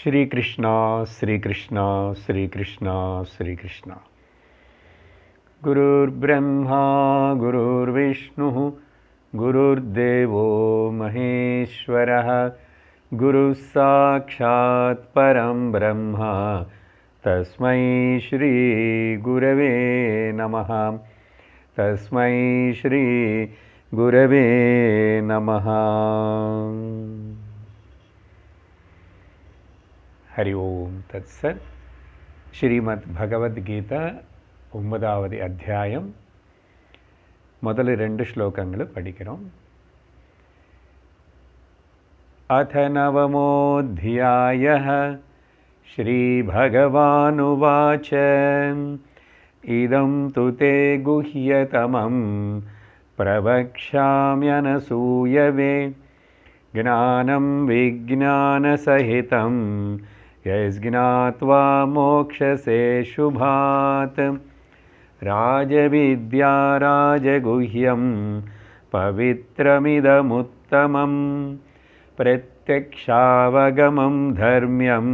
श्री कृष्णा श्री कृष्णा श्री कृष्णा श्री कृष्णा। गुरुर्ब्रह्मा गुरुर्विष्णुः गुरुर्देवो महेश्वरः गुरुः साक्षात् परं ब्रह्म तस्मै श्री गुरवे नमः। तस्मै श्री गुरवे नमः। हरि ओम तत्सत्। श्रीमद् भगवद्गीता 9வது அத்தியாயம் முதல் 2 ஸ்லோகங்களை படிக்கிறோம். अथ नवमोऽध्यायः। श्रीभगवानुवाच इदं तु ते गुह्यतमं प्रवक्ष्याम्यनसूयवे ज्ञानं विज्ञानसहितं यज्ञात्वा मोक्षसे शुभात्। राजविद्या राजगुह्यं पवित्रमिदमुत्तमं प्रत्यक्षावगमं धर्म्यं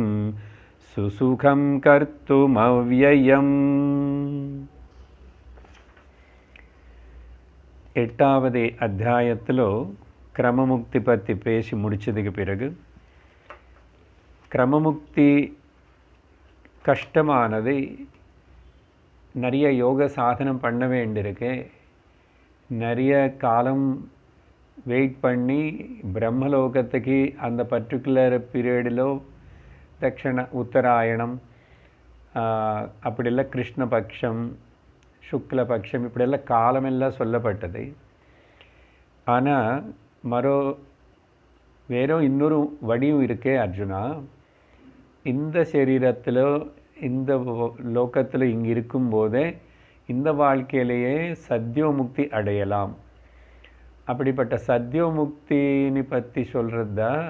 सुसुखं कर्तुमव्ययम्। 8வது அத்தியாயத்திலோ கிரமமுக்தி பற்றி பேசி முடிச்சதுக்கு பிறகு, கிரமமுக்தி கஷ்டமானது, நிறைய யோக சாதனம் பண்ண வேண்டியிருக்கு, நிறைய காலம் வெயிட் பண்ணி பிரம்மலோகத்துக்கு அந்த பர்டிகுலர் பீரியடிலோ உத்தராயணம் அப்படியெல்லாம் கிருஷ்ணபக்ஷம் சுக்லபக்ஷம் இப்படியெல்லாம் காலமெல்லாம் சொல்லப்பட்டது. ஆனால் வேற இன்னொரு வடியும் இருக்கே அர்ஜுனா. இந்த சரீரத்தில் இந்த லோகத்தில் இங்கே இருக்கும்போதே இந்த வாழ்க்கையிலேயே சத்யோமுக்தி அடையலாம். அப்படிப்பட்ட சத்யோமுக்தின்னு பற்றி சொல்கிறது தான்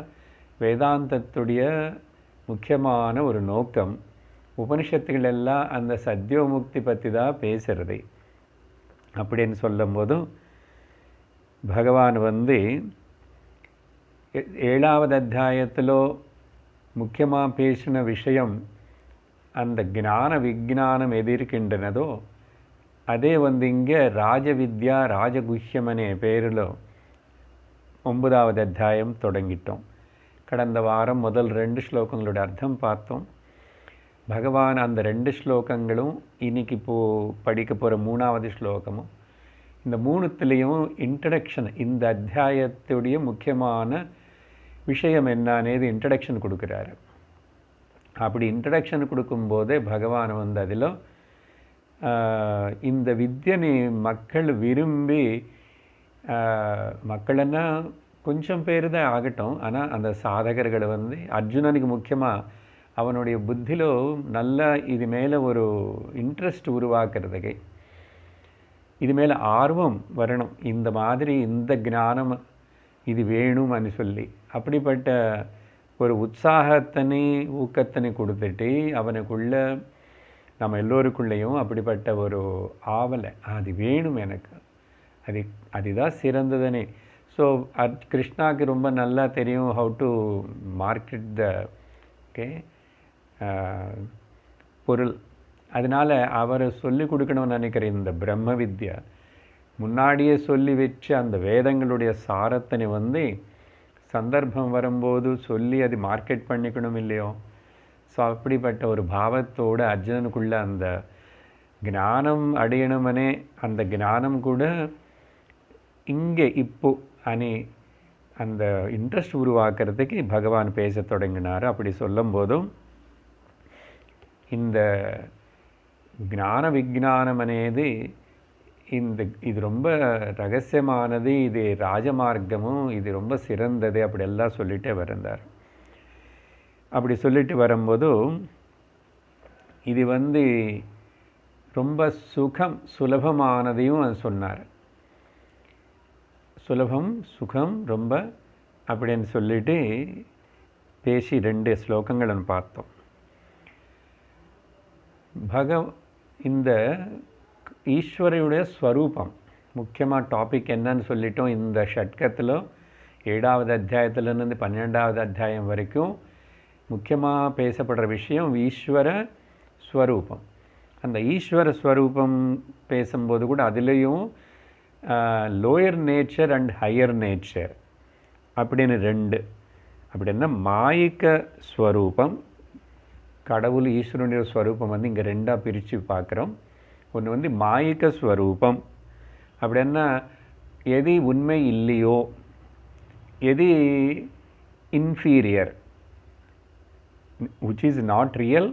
வேதாந்தத்துடைய முக்கியமான ஒரு நோக்கம். உபனிஷத்துகள் எல்லாம் அந்த சத்யோமுக்தி பற்றி தான் பேசுகிறது. அப்படின்னு சொல்லும்போதும் பகவான் 7வது அத்தியாயத்திலோ முக்கியமாக பேசின விஷயம் அந்த ஞான விஞ்ஞானம் எது இருக்கின்றனதோ அதே இங்கே ராஜவித்யா ராஜகுஹ்யம் அనే பேரில் 9வது அத்தியாயம் தொடங்கிட்டோம். கடந்த வாரம் முதல் 2 ஸ்லோகங்களோட அர்த்தம் பார்த்தோம். பகவான் அந்த 2 ஸ்லோகங்களும் இன்னைக்கு இப்போது படிக்க போகிற 3வது ஸ்லோகமும், இந்த 3த்துலேயும் இன்ட்ரடக்ஷன், இந்த அத்தியாயத்துடைய முக்கியமான விஷயம் என்னன்னது இன்ட்ரடக்ஷன் கொடுக்குறாரு. அப்படி இன்ட்ரடக்ஷன் கொடுக்கும்போதே பகவான் அதில் இந்த வித்யனை மக்கள் விரும்பி, மக்கள்னா கொஞ்சம் பேர் தான் ஆகட்டும், ஆனால் அந்த சாதகர்களை அர்ஜுனனுக்கு முக்கியமாக அவனுடைய புத்தியிலோ நல்லா இது மேலே ஒரு இன்ட்ரெஸ்ட் உருவாக்குறதுக்கு, இது மேலே ஆர்வம் வரணும். இந்த மாதிரி இந்த ஞானம் இது வேணும்னு சொல்லி அப்படிப்பட்ட ஒரு உற்சாகத்தனை ஊக்கத்தனை கொடுத்துட்டு அவனுக்குள்ள நம்ம எல்லோருக்குள்ளேயும் அப்படிப்பட்ட ஒரு ஆவலை, அது வேணும் எனக்கு, அதுதான் சிறந்ததுனே. ஸோ கிருஷ்ணாவுக்கு ரொம்ப நல்லா தெரியும் ஹவு டு மார்க்கெட் த பொருள். அதனால் அவர் சொல்லிக் கொடுக்கணும்னு நினைக்கிற இந்த பிரம்ம வித்யா முன்னாடியே சொல்லி வச்சு அந்த வேதங்களுடைய சாரத்தனை சந்தர்ப்பம் வரும்போது சொல்லி அது மார்க்கெட் பண்ணிக்கணும் இல்லையோ. ஸோ அப்படிப்பட்ட ஒரு பாவத்தோடு அர்ஜுனனுக்குள்ள அந்த ஞானம் அடையணுமனே, அந்த ஞானம் கூட இங்கே இப்போ அந்த இன்ட்ரெஸ்ட் உருவாக்குறதுக்கு பகவான் பேச தொடங்கினார். அப்படி சொல்லும் போதும் இந்த ஞான விஞ்ஞானம் అనేది இது ரொம்ப ரகசியமானது, இது ராஜமார்க்கமும், இது ரொம்ப சிறந்தது, அப்படியெல்லாம் சொல்லிகிட்டே வந்தார். அப்படி சொல்லிட்டு வரும்போது இது ரொம்ப சுகம் சுலபமானதையும் சொன்னார். சுலபம் சுகம் ரொம்ப அப்படின்னு சொல்லிட்டு பேசி 2 ஸ்லோகங்களை பார்த்தோம். இந்த ஈஸ்வரையுடைய ஸ்வரூபம் முக்கியமாக டாபிக் என்னன்னு சொல்லிட்டோம். இந்த ஷட்கத்தில் 7வது அத்தியாயத்திலிருந்து 12வது அத்தியாயம் வரைக்கும் முக்கியமாக பேசப்படுற விஷயம் ஈஸ்வர ஸ்வரூபம். அந்த ஈஸ்வர ஸ்வரூபம் பேசும்போது கூட அதுலேயும் lower nature and higher nature அப்படின்னு ரெண்டு. அப்படின்னா மாயிக்க ஸ்வரூபம், கடவுள் ஈஸ்வரனுடைய ஸ்வரூபம் வந்து இங்கே ரெண்டாக பிரித்து பார்க்குறோம். ஒன்று வந்து மாயிக்க ஸ்வரூபம் அப்படின்னா எது உண்மை இல்லையோ, எது inferior, which is not real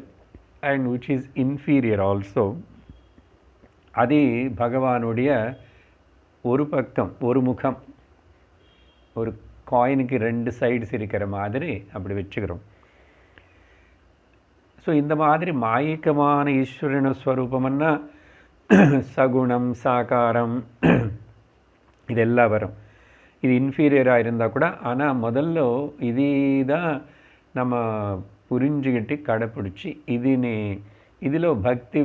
and which is inferior also, அது பகவானுடைய ஒரு பக்கம், ஒரு முகம், ஒரு காயினுக்கு ரெண்டு சைட்ஸ் இருக்கிற மாதிரி அப்படி வச்சுக்கிறோம். ஸோ இந்த மாதிரி மாயிக்கமான ஈஸ்வரன ஸ்வரூபம்னா சகுணம், சாகாரம் இதெல்லாம் வரும். இது இன்ஃபீரியராக இருந்தால் கூட, ஆனால் முதல்ல இதுதான் நம்ம புரிஞ்சுக்கிட்டு கடைப்பிடிச்சி இதில் பக்தி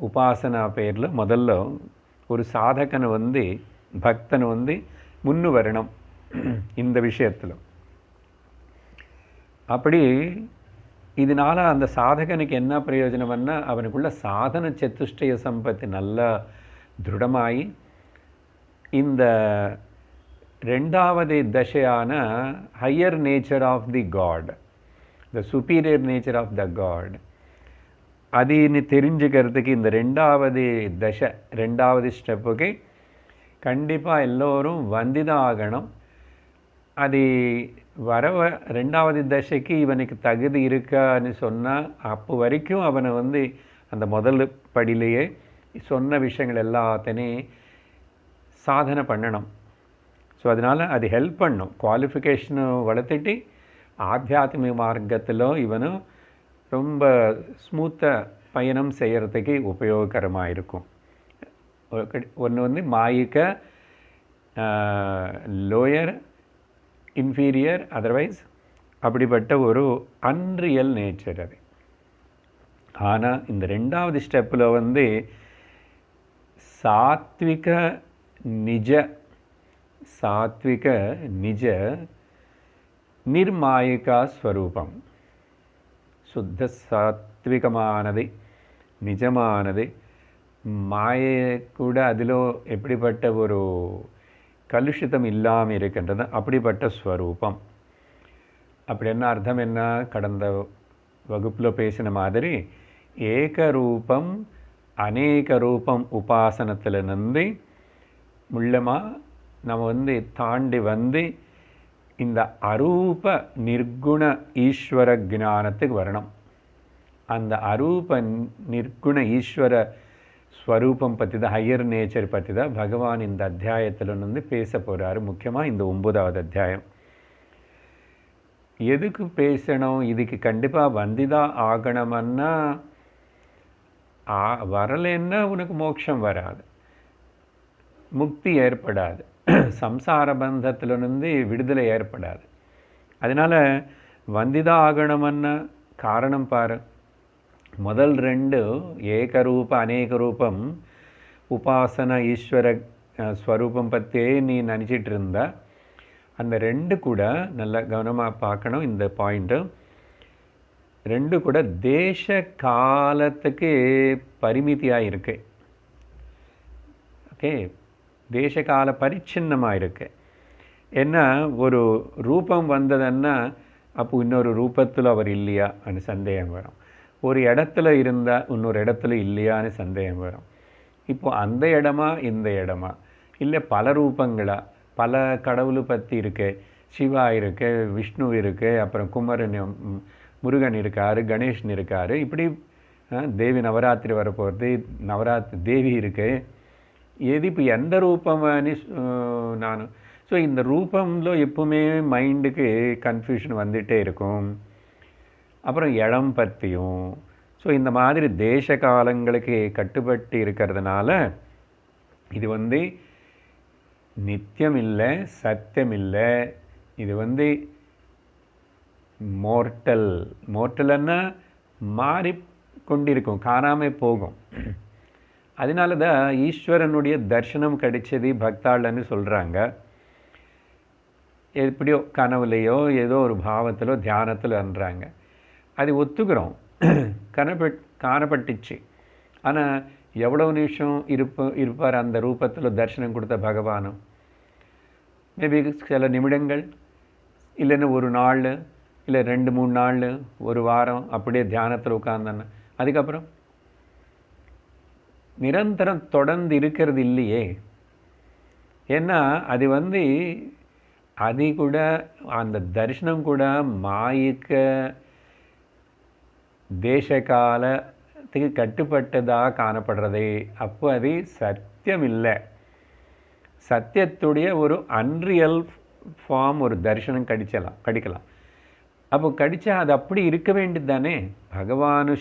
உபாசனா பேரில் முதல்ல ஒரு சாதகனை வந்து பக்தனை வந்து முன்னு வரணும் இந்த விஷயத்தில். அப்படி இதனால் அந்த சாதகனுக்கு என்ன பிரயோஜனம்னா அவனுக்குள்ள சாதன சதுஷ்டய சம்பத்தி நல்லா திருடமாகி இந்த ரெண்டாவது தசையான higher nature of the God, the superior nature of the God, அதுன்னு தெரிஞ்சுக்கிறதுக்கு இந்த ரெண்டாவது தசை, ரெண்டாவது ஸ்டெப்புக்கு கண்டிப்பாக எல்லோரும் வந்துதான் ஆகணும். அது ரெண்டாவது தசைக்கு இவனுக்கு தகுதி இருக்கான்னு சொன்னால் அப்போ வரைக்கும் அவனை வந்து அந்த முதல் படியிலேயே சொன்ன விஷயங்கள் எல்லாத்தையும் சாதனை பண்ணணும். ஸோ அதனால் அது ஹெல்ப் பண்ணும். குவாலிஃபிகேஷனை வளர்த்துட்டு ஆத்தியாத்மிக மார்க்கத்தில் இவனும் ரொம்ப ஸ்மூத்தாக பயணம் செய்கிறதுக்கு உபயோககரமாக இருக்கும். ஒன்று வந்து மாயிக்க லோயர், இன்ஃபீரியர், அதர்வைஸ் அப்படிப்பட்ட ஒரு அன்ரியல் நேச்சர் அது. ஆனால் இந்த ரெண்டாவது ஸ்டெப்பில் வந்து சாத்விக நிஜ நிர்மாயிகா ஸ்வரூபம், சுத்த சாத்விகமானது, நிஜமானது, மாயை கூட அதில் எப்படிப்பட்ட ஒரு கலுஷிதம் இல்லாமல் இருக்கின்றது, அப்படிப்பட்ட ஸ்வரூபம். அப்படி என்ன அர்த்தம் என்ன? கடந்த வகுப்பில் பேசின மாதிரி ஏகரூபம் அநேக ரூபம் உபாசனத்திலிருந்து முள்ளமாக நம்ம வந்து தாண்டி வந்து இந்த அரூப நிர்குண ஈஸ்வர ஞானத்துக்கு வரணும். அந்த அரூப நிர்குண ஈஸ்வர ஸ்வரூபம் பற்றி தான், ஹையர் நேச்சர் பற்றி தான் பகவான் இந்த அத்தியாயத்தில் வந்து பேச போகிறாரு. முக்கியமாக இந்த 9வது அத்தியாயம். எதுக்கு பேசணும்? இதுக்கு கண்டிப்பாக வந்துதான் ஆகணும்னா வரலைன்னா உனக்கு மோட்சம் வராது, முக்தி ஏற்படாது, சம்சார பந்தத்திலிருந்து விடுதலை ஏற்படாது. அதனால் வந்துதான் ஆகணும்னா காரணம் பாரு. முதல் ரெண்டு ஏகரூப அநேக ரூபம் உபாசன ஈஸ்வர ஸ்வரூபம் பற்றியே நீ நினச்சிட்டு இருந்த, அந்த ரெண்டு கூட நல்ல கவனமாக பார்க்கணும். இந்த பாயிண்ட்டு ரெண்டு கூட தேச காலத்துக்கு பரிமிதியாக இருக்கு. ஓகே, தேசகால பரிச்சின்னமாக இருக்கு. ஏன்னா ஒரு ரூபம் வந்ததுன்னா அப்போ இன்னொரு ரூபத்தில் அவர் இல்லையான்னு சந்தேகம் வரும். ஒரு இடத்துல இருந்தால் இன்னொரு இடத்துல இல்லையான்னு சந்தேகம் வரும். இப்போ அந்த இடமா இந்த இடமா, இல்லை பல ரூபங்களா, பல கடவுளை பற்றி இருக்கு. சிவா இருக்கு, விஷ்ணு இருக்கு, அப்புறம் குமரன், முருகன் இருக்கார், கணேசன் இருக்கார், இப்படி தேவி நவராத்திரி வரப்போகிறது, நவராத்திரி தேவி இருக்கு. எது இப்போ எந்த ரூபம்னு நான் ஸோ இந்த ரூபம்ல எப்பவுமே மைண்டுக்கு கன்ஃபியூஷன் வந்துகிட்டே இருக்கும். அப்புறம் இடம் பற்றியும். ஸோ இந்த மாதிரி தேச காலங்களுக்கு கட்டுப்பட்டு இருக்கிறதுனால இது வந்து நித்தியம் இல்லை, சத்தியம் இல்லை. இது வந்து மோர்ட்டல்னா மாறி கொண்டிருக்கும், காணாமல் போகும். அதனால தான் ஈஸ்வரனுடைய தர்சனம் கிடைச்சது பக்தாளன்னு சொல்கிறாங்க. எப்படியோ கனவுலையோ ஏதோ ஒரு பாவத்திலோ தியானத்தில்ன்றாங்க. அது ஒத்துக்கிறோம். காணப்பட்டுச்சு. ஆனால் எவ்வளோ நிமிஷம் இருப்பார் அந்த ரூபத்தில் தரிசனம் கொடுத்த பகவானும்? மேபி சில நிமிடங்கள், இல்லைன்னா ஒரு நாள், இல்லை 2-3 நாள், ஒரு வாரம் அப்படியே தியானத்தில் உட்கார்ந்தானே. அதுக்கப்புறம் நிரந்தரம் தொடர்ந்து இருக்கிறது இல்லையே. ஏன்னா அது அது கூட அந்த தரிசனம் கூட மாயிக்க தேசகாலத்துக்கு கட்டுப்பட்டதாக காணப்படுறதே. அப்போ அது சத்தியம் இல்லை. சத்தியத்துடைய ஒரு அன்ரியல் ஃபார்ம் ஒரு தரிசனம் கிடைக்கலாம். அப்போ கிடைச்சா அது அப்படி இருக்க வேண்டியது தானே. பகவானு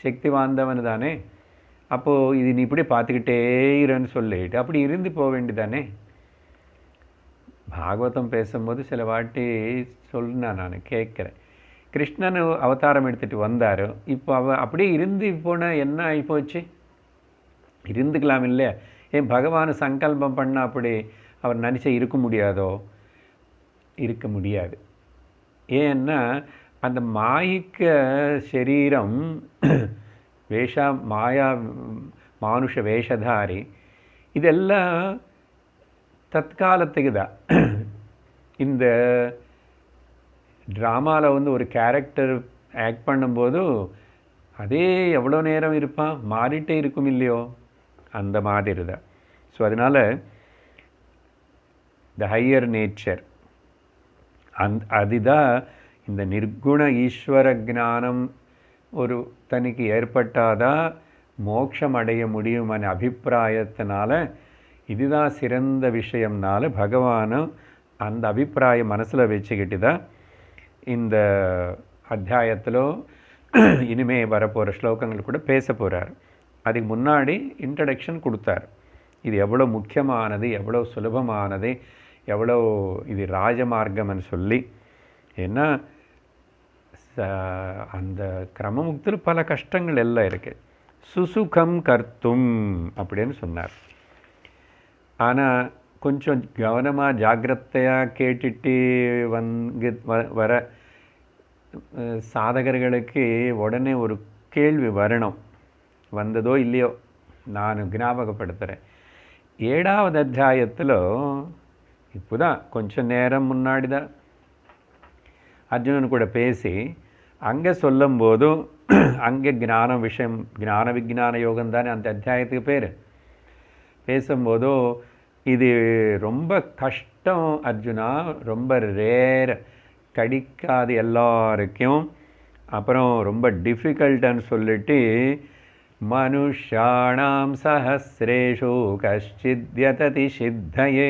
சக்திவாந்தவன் தானே. அப்போது இது நீ இப்படி பார்த்துக்கிட்டே இருன்னு சொல்லிட்டு அப்படி இருந்து போக வேண்டியதானே. பாகவதம் பேசும்போது சில வாட்டி நான் கேட்குறேன், கிருஷ்ணன் அவதாரம் எடுத்துகிட்டு வந்தார், இப்போ அப்படியே இருந்து போனால் என்ன ஆகிப்போச்சு? இருந்துக்கலாம் இல்லையா? ஏன் பகவான் சங்கல்பம் பண்ண அப்படி அவர் நினச்சா இருக்க முடியாதோ? இருக்க முடியாது. ஏன்னா அந்த மாயிக்க சரீரம் மானுஷ வேஷதாரி இதெல்லாம் தற்காலத்துக்கு தான். இந்த ட்ராமாவில் ஒரு கேரக்டர் ஆக்ட் பண்ணும்போது அதே எவ்வளோ நேரம் இருப்பான், மாறிட்டே இருக்கும் இல்லையோ, அந்த மாதிரி தான். ஸோ அதனால் த ஹையர் நேச்சர் அதுதான் இந்த நிர்குண ஈஸ்வர ஞானம் ஒரு தனக்கு ஏற்பட்டாதான் மோட்சம் அடைய முடியுமான அபிப்பிராயத்தினால இதுதான் சிறந்த விஷயம்னால பகவானும் அந்த அபிப்பிராயம் மனசில் வச்சுக்கிட்டு தான் இந்த அத்தியாயத்தில் இனிமே வரப்போகிற ஸ்லோகங்கள் கூட பேச போகிறார். அதுக்கு முன்னாடி இன்ட்ரடக்ஷன் கொடுத்தார். இது எவ்வளோ முக்கியமானது, எவ்வளோ சுலபமானது, எவ்வளோ இது ராஜமார்க்கம்னு சொல்லி. ஏன்னா அந்த கிரமமுக்தில் பல கஷ்டங்கள் எல்லாம் இருக்குது. சுசுகம் கர்த்தும் அப்படின்னு சொன்னார். ஆனால் கொஞ்சம் கவனமாக ஜாக்கிரதையாக கேட்டுட்டு வர சாதகர்களுக்கு உடனே ஒரு கேள்வி வரணும். வந்ததோ இல்லையோ நான் ஞாபகப்படுத்துகிறேன். 7வது அத்தியாயத்தில் இப்போ தான் கொஞ்சம் நேரம் முன்னாடி தான் அர்ஜுனன் கூட பேசி அங்கே சொல்லும்போதும் அங்கே ஞான விஞ்ஞான யோகம் தானே அந்த அத்தியாயத்துக்கு பேர். பேசும்போதோ இது ரொம்ப கஷ்டம் அர்ஜுனா, ரொம்ப ரேர், கிடைக்காது எல்லாருக்கும், அப்புறம் ரொம்ப டிஃபிகல்ட்டுன்னு சொல்லிட்டு மனுஷாணாம் சஹஸ்ரேஷு கஷ்சித்யததி சித்தயே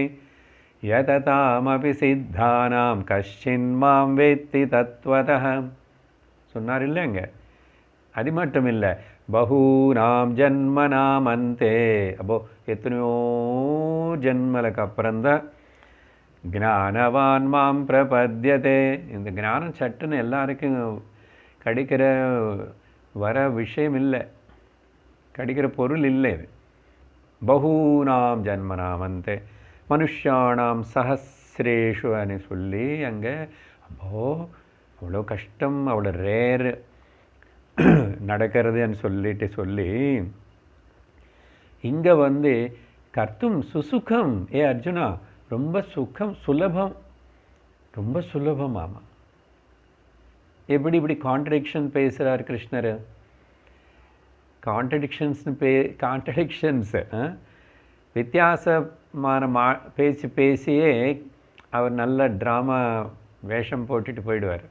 யததாமபி சித்தானாம் கஷ்சின்மாம் வேத்தி தத்வதः சொன்னார் இல்லைங்க. அது மட்டும் இல்லை, பகூனாம் ஜன்மனாம் அந்தே, அப்போ எத்தனையோ ஜன்மலுக்கு அப்புறம்தான் ஞானவான் மாம் பிரபத்யதே. இந்த ஞானம் சட்டுன்னு எல்லாருக்கும் கிடைக்கிற வர விஷயம் இல்லை, கிடைக்கிற பொருள் இல்லை. இது பகூனாம் ஜன்மனாம் அந்தே மனுஷானாம் சஹஸ்ரேஷுன்னு சொல்லி அங்கே அப்போ அவ்வளோ கஷ்டம், அவ்வளோ ரேர் நடக்கிறதுன்னு சொல்லி இங்கே கர்த்தும் சுசுகம். அர்ஜுனா, ரொம்ப சுகம், சுலபம், ரொம்ப சுலபம். ஆமாம். எப்படி இப்படி கான்ட்ரடிக்ஷன் பேசுகிறார் கிருஷ்ணர்? கான்ட்ரடிக்ஷன்ஸ் வித்தியாசமான பேசியே அவர் நல்ல ட்ராமா வேஷம் போட்டுட்டு போயிடுவார்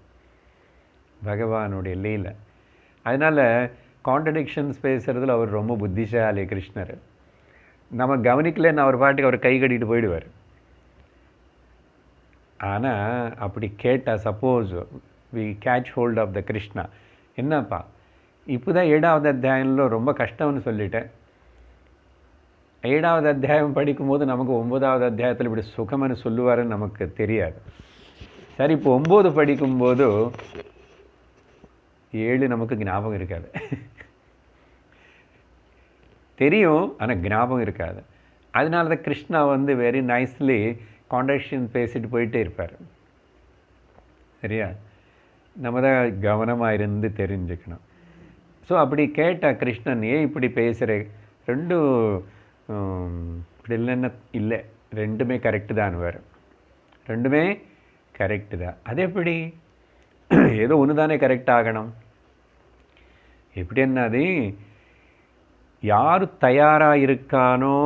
பகவானுடைய லீலை. அதனால் கான்ட்ரடிக்ஷன்ஸ் பேசுகிறதுல அவர் ரொம்ப புத்திசாலி கிருஷ்ணர். நம்ம கவனிக்கலன்னு அவர் பாட்டுக்கு அவர் கை கட்டிட்டு போயிடுவார். ஆனால் அப்படி கேட்டால் suppose we catch hold of the Krishna, என்னப்பா இப்போ தான் 7வது அத்தியாயம்ல ரொம்ப கஷ்டம்னு சொல்லிட்டேன், 7வது அத்தியாயம் படிக்கும்போது நமக்கு 9வது அத்தியாயத்தில் இப்படி சுகம்னு சொல்லுவாருன்னு நமக்கு தெரியாது. சரி, இப்போ 9 படிக்கும்போது 7 நமக்கு ஞாபகம் இருக்காது. தெரியும், ஆனால் ஞாபகம் இருக்காது. அதனால தான் கிருஷ்ணா வெரி நைஸ்லி கான்ட்ராக்ஷன் பேசிட்டு போயிட்டே இருப்பார். சரியா? நம்ம தான் கவனமாக இருந்து தெரிஞ்சுக்கணும். ஸோ அப்படி கேட்டால் கிருஷ்ணன், ஏன் இப்படி பேசுகிற, ரெண்டும் இப்படி இல்லைன்னா இல்லை, ரெண்டுமே கரெக்டு தான் வேறு, ரெண்டுமே கரெக்டு தான். அது எப்படி? ஏதோ ஒன்று தானே கரெக்ட் ஆகணும். எப்படி என்னது, யார் தயாராக இருக்கானோ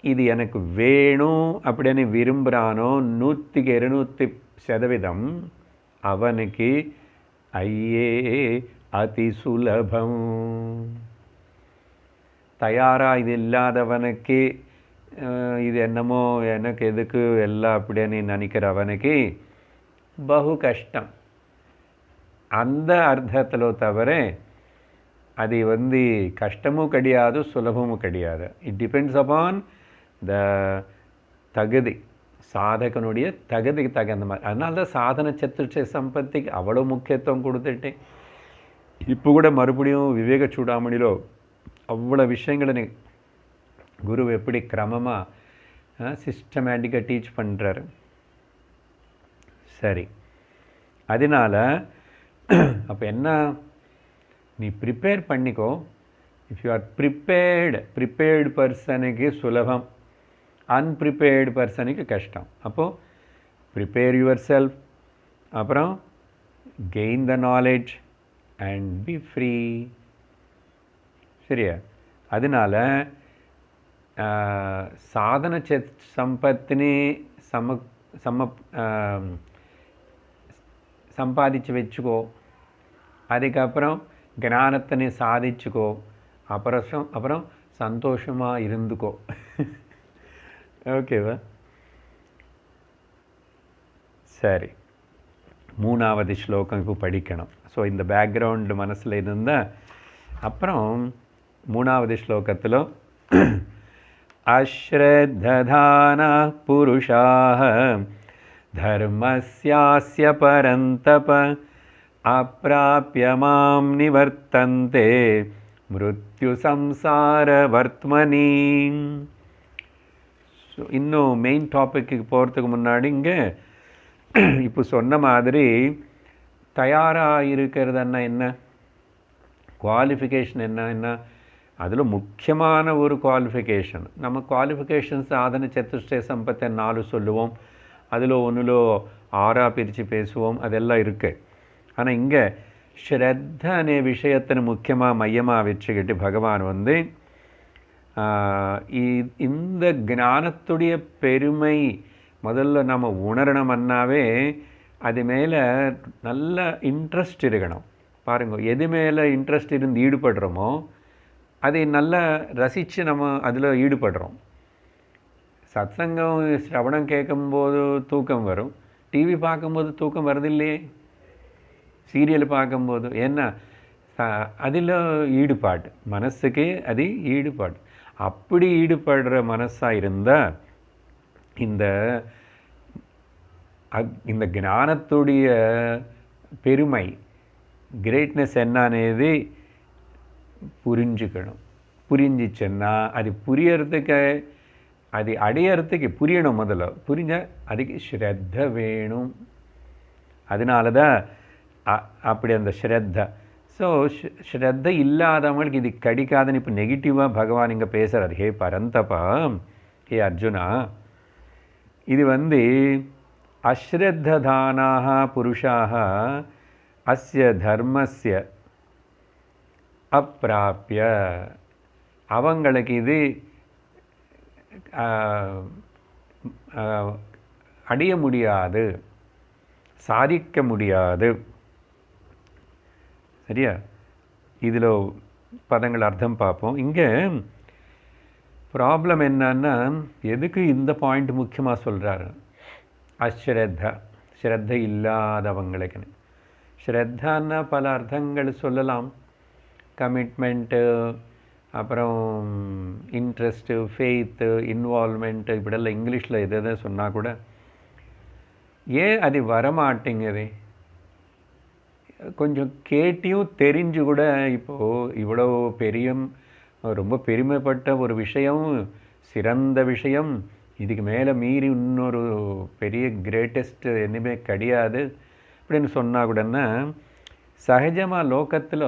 இது எனக்கு வேணும் அப்படின்னு விரும்புகிறானோ 100% அவனுக்கு ஐயே அதி சுலபம். தயாராக இது இல்லாதவனுக்கு இது என்னமோ எனக்கு எதுக்கு எல்லாம் அப்படின்னு நினைக்கிறவனுக்கு பகு கஷ்டம். அந்த அர்த்தத்தில் தவிர அது கஷ்டமும் கிடையாது, சுலபமும் கிடையாது. இட் டிபெண்ட்ஸ் அப்பான் த தகுதி, சாதகனுடைய தகுதிக்கு தகுந்த மாதிரி. அதனால தான் சாதன சத்துர்ச்ச சம்பத்திக்கு அவ்வளோ முக்கியத்துவம் கொடுத்துட்டு இப்போ கூட மறுபடியும் விவேக சூடாமணிலோ அவ்வளோ விஷயங்களை குரு எப்படி கிரமமாக சிஸ்டமேட்டிக்காக டீச் பண்ணுறாரு. சரி, அதனால் அப்போ என்ன, நீ ப்ரிப்பேர் பண்ணிக்கோ. இஃப் யூ ஆர் ப்ரிப்பேர்டு பர்சனுக்கு சுலபம், அன்ப்ரிப்பேர்டு பர்சனுக்கு கஷ்டம். அப்போது ப்ரிப்பேர் யுவர் செல்ஃப், அப்புறம் gain the knowledge and B free. சரியா? அதனால் சாதன சம்பத்தினி சம்பாதிச்சு வச்சுக்கோ. அதுக்கப்புறம் ஞானத்தினை சாதிச்சுக்கோ. அப்புறம் சந்தோஷமாக இருந்துக்கோ. ஓகேவா? சரி, 3வது ஸ்லோகம் இப்போ படிக்கணும். ஸோ இந்த பேக்ரவுண்டு மனசில் இருந்தால் அப்புறம் 3வது ஸ்லோகத்தில் அஸ்ரத்ததானா புருஷாः தர்மஸ்யாஸ்ய பரந்தப அப்ராப்ய மாம் நிவர்த்தந்தே மிருத்யு சம்சார வர்த்மனி. ஸோ இன்னும் மெயின் டாப்பிக்கு போகிறதுக்கு முன்னாடி இங்கே இப்போ சொன்ன மாதிரி தயாராக இருக்கிறதுன்னா என்ன, குவாலிஃபிகேஷன் என்ன, அதில் முக்கியமான ஒரு குவாலிஃபிகேஷன். நம்ம குவாலிஃபிகேஷன் சாதன சத்துஷ்டய சம்பத்தை 4 சொல்லுவோம், அதில் 1 6 பிரித்து பேசுவோம், அதெல்லாம் இருக்குது. ஆனால் இங்கே ஸ்ரத்த அనే விஷயத்தின் முக்கியமாக மையமாக வச்சுக்கிட்டு பகவான் இந்த ஞானத்துடைய பெருமை முதல்ல நம்ம உணரணும்னாவே அது மேலே நல்ல இன்ட்ரெஸ்ட் இருக்கணும். பாருங்க, எது மேலே இன்ட்ரெஸ்ட் இருந்து ஈடுபடுறோமோ அதை நல்லா ரசித்து நம்ம அதில் ஈடுபடுறோம். சத்சங்கம் சிரவணம் கேட்கும்போது தூக்கம் வரும், டிவி பார்க்கும்போது தூக்கம் வருதில்லையே, சீரியல் பார்க்கும்போது. ஏன்னா அதில் ஈடுபாடு, மனசுக்கு அது ஈடுபாடு. அப்படி ஈடுபடுற மனசாக இருந்தால் இந்த ஞானத்துடைய பெருமை, கிரேட்னஸ் என்னது புரிஞ்சுக்கணும். புரிஞ்சிச்சுன்னா அது புரியறதுக்கு, அது அடையறதுக்கு புரியணும். முதல்ல புரிஞ்சால் அதுக்கு ஸ்ரத்த வேணும். அதனால தான் அப்படி அந்த ஸ்ரத்த. ஸோ ஸ்ரத்த இல்லாதவங்களுக்கு இது கிடைக்காதுன்னு இப்போ நெகட்டிவாக பகவான் இங்கே பேசுகிறார். ஹே பரந்தபா, ஹே அர்ஜுனா, இது அஸ்ரத்ததானாக புருஷாக அஸ்ய தர்மஸ்ய அப்பிராப்ய, அவங்களுக்கு இது அடைய முடியாது, சாதிக்க முடியாது. சரியா? இதில் பதங்கள் அர்த்தம் பார்ப்போம். இங்கே ப்ராப்ளம் என்னன்னா, எதுக்கு இந்த பாயிண்ட் முக்கியமாக சொல்கிறாரு? அஸ்ரத்த, ஸ்ரத்த இல்லாதவங்களுக்கு. ஸ்ரத்தான்னா பல அர்த்தங்கள் சொல்லலாம். கமிட்மெண்ட்டு, அப்புறம் இன்ட்ரெஸ்ட்டு, ஃபெய்த்து, இன்வால்மெண்ட்டு, இப்படியெல்லாம் இங்கிலீஷில் எதை சொன்னால் கூட ஏன் அது வரமாட்டேங்குது? கொஞ்சம் கேட்டியும் தெரிஞ்சு கூட இப்போது இவ்வளோ பெரிய ரொம்ப பெருமைப்பட்ட ஒரு விஷயம், சிறந்த விஷயம், இதுக்கு மேலே மீறி இன்னொரு பெரிய கிரேட்டஸ்ட் எதுவுமே கிடையாது அப்படின்னு சொன்னால் கூடன்னா சகஜமாக லோகத்தில்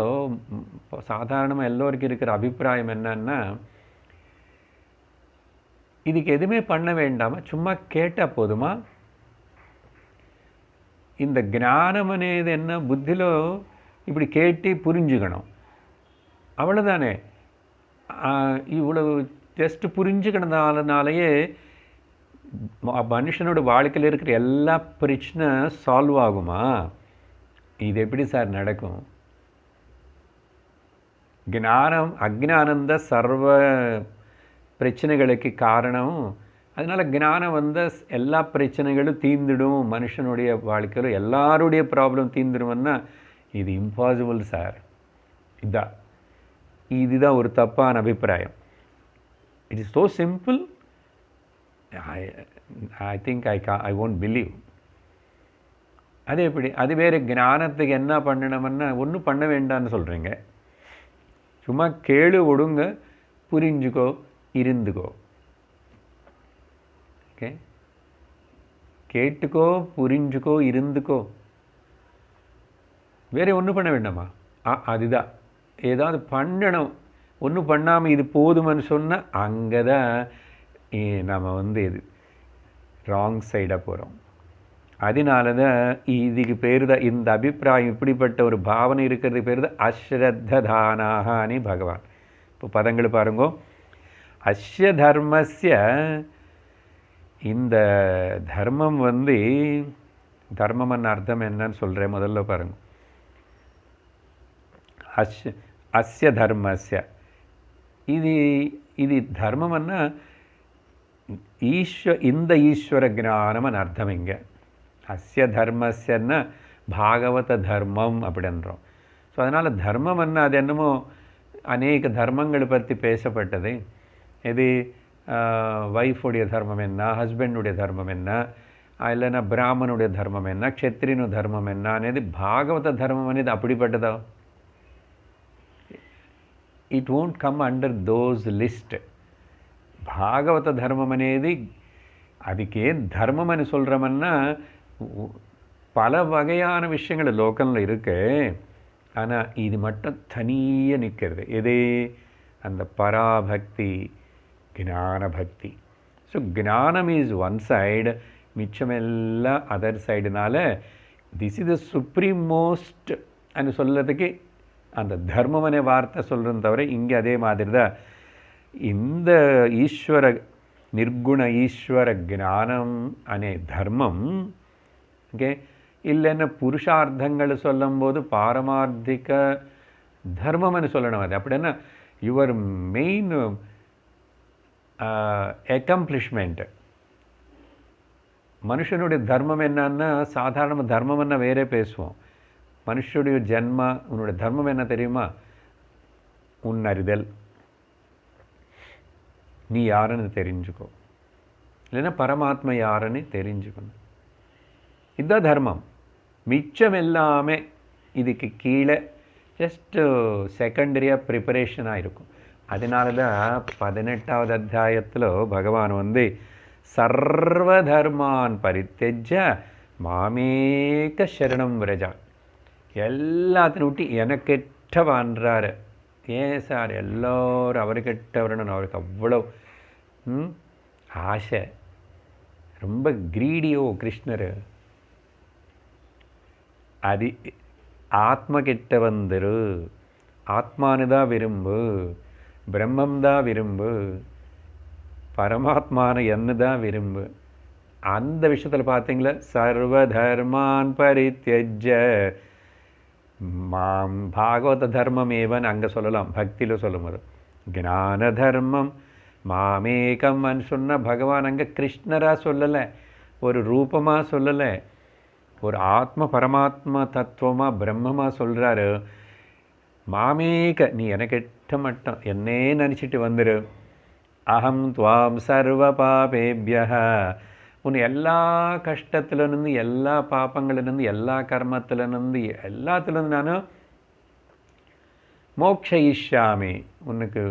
சாதாரணமாக எல்லோருக்கும் இருக்கிற அபிப்பிராயம் என்னன்னா இதுக்கு எதுவுமே பண்ண வேண்டாமா, சும்மா கேட்டால் போதுமா? இந்த ஞானம் అనేది என்ன, புத்திలో இப்படி கேட்டு புரிஞ்சுக்கணும், அவ்வளோதானே. இவ்வளவு ஜஸ்ட் புரிஞ்சுக்கிறதுனாலேயே மனுஷனோட வாழ்க்கையில் இருக்கிற எல்லா பிரச்சனை சால்வ் ஆகுமா? இது எப்படி சார் நடக்கும்? ஞானம் அஜ்ஞானந்த சர்வ பிரச்சனைகளுக்கு காரணம். அதனால் ஞானம் வந்த எல்லா பிரச்சனைகளும் தீர்ந்துடும், மனுஷனுடைய வாழ்க்கையில் எல்லாருடைய ப்ராப்ளம் தீர்ந்துடும்னா இது இம்பாசிபிள் சார். இதுதான் ஒரு தப்பான அபிப்பிராயம். It is so simple. I think I won't believe. அது எப்படி? அது வேறு ஞானத்துக்கு என்ன பண்ணணும்னா ஒன்றும் பண்ண வேண்டாம்னு சொல்கிறீங்க. சும்மா கேளு, ஒடுங்க, புரிஞ்சுக்கோ, இருந்துக்கோ. ஓகே, கேட்டுக்கோ, புரிஞ்சுக்கோ, இருந்துக்கோ, வேறு ஒன்றும் பண்ண வேண்டாமா? அதுதான். ஏதாவது பண்ணணும், ஒன்றும் பண்ணாமல் இது போதுமான்னு சொன்னால் அங்கே தான் நம்ம இது ராங் சைடாக போகிறோம். அதனால தான் இதுக்கு பேர் தான், இந்த அபிப்பிராயம் இப்படிப்பட்ட ஒரு பாவனை இருக்கிறது பேர் தான் அஸ்ரத்ததானாகானி பகவான். இப்போ பதங்கள் பாருங்கோ. அஸ்ய தர்மஸ்ய, இந்த தர்மம் தர்மம்னு அர்த்தம் என்னன்னு சொல்கிறேன், முதல்ல பாருங்க. அஸ்ய தர்மஸ்ய, இது தர்மம்னா இந்த ஈஸ்வர ஞானம்னு அர்த்தம். இங்கே அஸ்ய தர்மஸ்யன்னா பாகவத தர்மம் அப்படின்றோம். ஸோ அதனால் தர்மம்னா அது என்னமோ அநேக தர்மங்களை பற்றி பேசப்பட்டது. இது வைஃபுடைய தர்மம் என்ன, ஹஸ்பண்டுடைய தர்மம் என்ன, இல்லைன்னா பிராமணுடைய தர்மம் என்ன, க்ஷத்ரியனு தர்மம் என்ன అనేది భాగవత ధర్మం అనేది அப்படிப்பட்டதா? It won't come under those list. భాగవత ధర్మం అనేది அதுக்கு ஏன் தர்மம் అని சொல்கிறோம்னா பல வகையான விஷயங்கள் லோக்கலில் இருக்கு. ஆனால் இது மட்டும் தனியாக நிற்கிறது. எது? அந்த பராபக்தி, ஞான பக்தி. ஸோ ஞானம் இஸ் ஒன் சைடு, மிச்சமெல்லாம் அதர் சைடுனால this is the supreme most అని சொல்கிறதுக்கு அந்த தர்மம் அనే வார்த்தை சொல்கிறத தவிர இங்கே அதே மாதிரி தான் இந்த ஈஸ்வர నిర్గుణ ఈశ్వర జ్ఞానం అనే ధర్మం. ఓకే, இல்லைன்னா புருஷார்த்தங்கள் சொல்லும்போது பாரமார்த்திக தர்மம் అని சொல்லணும். அது அப்படின்னா யுவர் மெயின் அக்கம்ப்ளிஷ்மெண்ட். மனுஷனுடைய தர்மம் என்னன்னா, சாதாரண தர்மம்னா வேறே பேசுவோம். மனுஷனுடைய ஜென்ம உன்னுடைய தர்மம் என்ன தெரியுமா? உன்னறிதல், நீ யாருன்னு தெரிஞ்சுக்கோ, இல்லைன்னா பரமாத்மா யாருன்னு தெரிஞ்சுக்கணும். இதுதான் தர்மம். மிச்சம் எல்லாமே இதுக்கு கீழே ஜஸ்ட் செகண்டரியாக ப்ரிப்பரேஷனாக இருக்கும். அதனால தான் 18வது அத்தியாயத்தில் பகவான் சர்வதர்மான் பரித்தெஜ்ய மாமேக சரணம் விரஜா, எல்லாத்தையும் விட்டு எனக்கெட்ட வாழ்றாரு. ஏன் சார் எல்லோரும் அவருக்கிட்ட வரணும்? அவருக்கு அவ்வளோ ஆசை, ரொம்ப கிரீடியோ கிருஷ்ணர். அது ஆத்ம கிட்ட வந்துரு, ஆத்மானு தான் விரும்பு, பிரம்மம் தான் விரும்பு, பரமாத்மான என்ன தான் விரும்பு. அந்த விஷயத்தில் பார்த்தீங்களா, சர்வதர்மான் பரித்யஜ்ய மாம் பாகவத தர்மம் ஏவன் அங்கே சொல்லலாம், பக்தியில் சொல்லும்போது ஞான தர்மம் மாமேகம் சொன்ன பகவான் அங்கே கிருஷ்ணராக சொல்லலை, ஒரு ரூபமாக சொல்லலை, ஒரு ஆத்ம பரமாத்மா தத்துவமாக பிரம்மமாக சொல்கிறாரு. மாமேக, நீ எனக்கிட்ட மட்டும் என்னே நினச்சிட்டு வந்துரு. அகம் துவாம் சர்வ பாபேபிய, உன் எல்லா கஷ்டத்துலேருந்து, எல்லா பாப்பங்களிலிருந்து, எல்லா கர்மத்திலிருந்து, எல்லாத்துலேருந்து நான் மோக்ஷயிஷ்யாமி, உனக்கு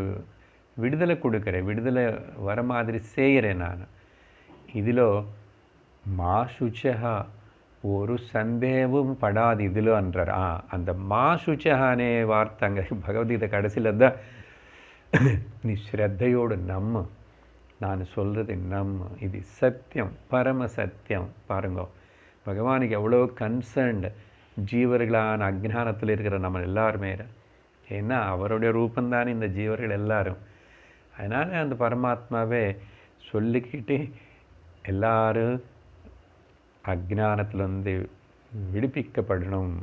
விடுதலை கொடுக்குறேன், விடுதலை வர மாதிரி செய்கிறேன் நான். இதிலோ மா சுச்சஹா ஒரு சந்தேகமும் படாது இதிலோ அன்றார். அந்த மா சுச்சஹானே வார்த்தைங்க பகவத்கீதை கடைசியில் தான் நீ ஸ்ரத்தையோடு நம்ம, நான் சொல்கிறது நம்ம, இது சத்தியம், பரம சத்தியம். பாருங்க பகவானுக்கு எவ்வளோ கன்சர்ன்டு ஜீவர்களான அஜ்ஞானத்தில் இருக்கிற நம்ம எல்லாருமே. ஏன்னா அவருடைய ரூபந்தானே இந்த ஜீவர்கள் எல்லாரும். அதனால் அந்த பரமாத்மாவே சொல்லிக்கிட்டு எல்லாரும் அஜ்ஞானத்திலிருந்து விடுவிக்கப்படணும்.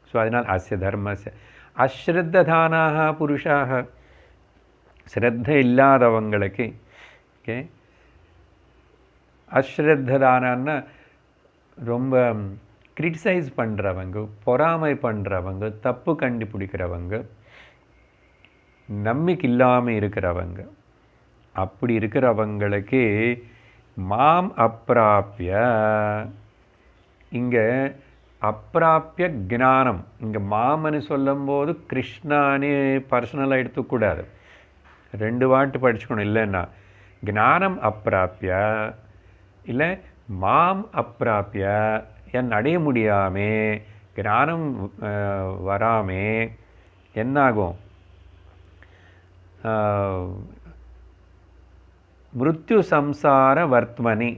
ஸோ அதனால் அஸ்ய தர்மஸ்ய அஸ்ரத்ததானாக புருஷாக, ஸ்ரத்த இல்லாதவங்களுக்கு, ஓகே, அஸ்ரத்ததானான்னா ரொம்ப கிரிட்டிசைஸ் பண்ணுறவங்க, பொறாமை பண்ணுறவங்க, தப்பு கண்டுபிடிக்கிறவங்க, நம்பிக்கை இல்லாமல் இருக்கிறவங்க, அப்படி இருக்கிறவங்களுக்கு மாம் அப்பிராப்பிய, இங்கே அப்பிராப்பிய ஜானம், இங்கே மாமன்னு சொல்லும்போது கிருஷ்ணானே பர்சனலாக எடுத்துக்கூடாது, ரெண்டு வாட்டு படிச்சுக்கணும். இல்லைன்னா ஜானம் அப்பிராப்பிய இல்லை மாம் அப்பிராப்பிய, என் அடைய முடியாமே, ஞானம் வராமே என்னாகும், மிருத்யு சம்சார வர்த்மனி,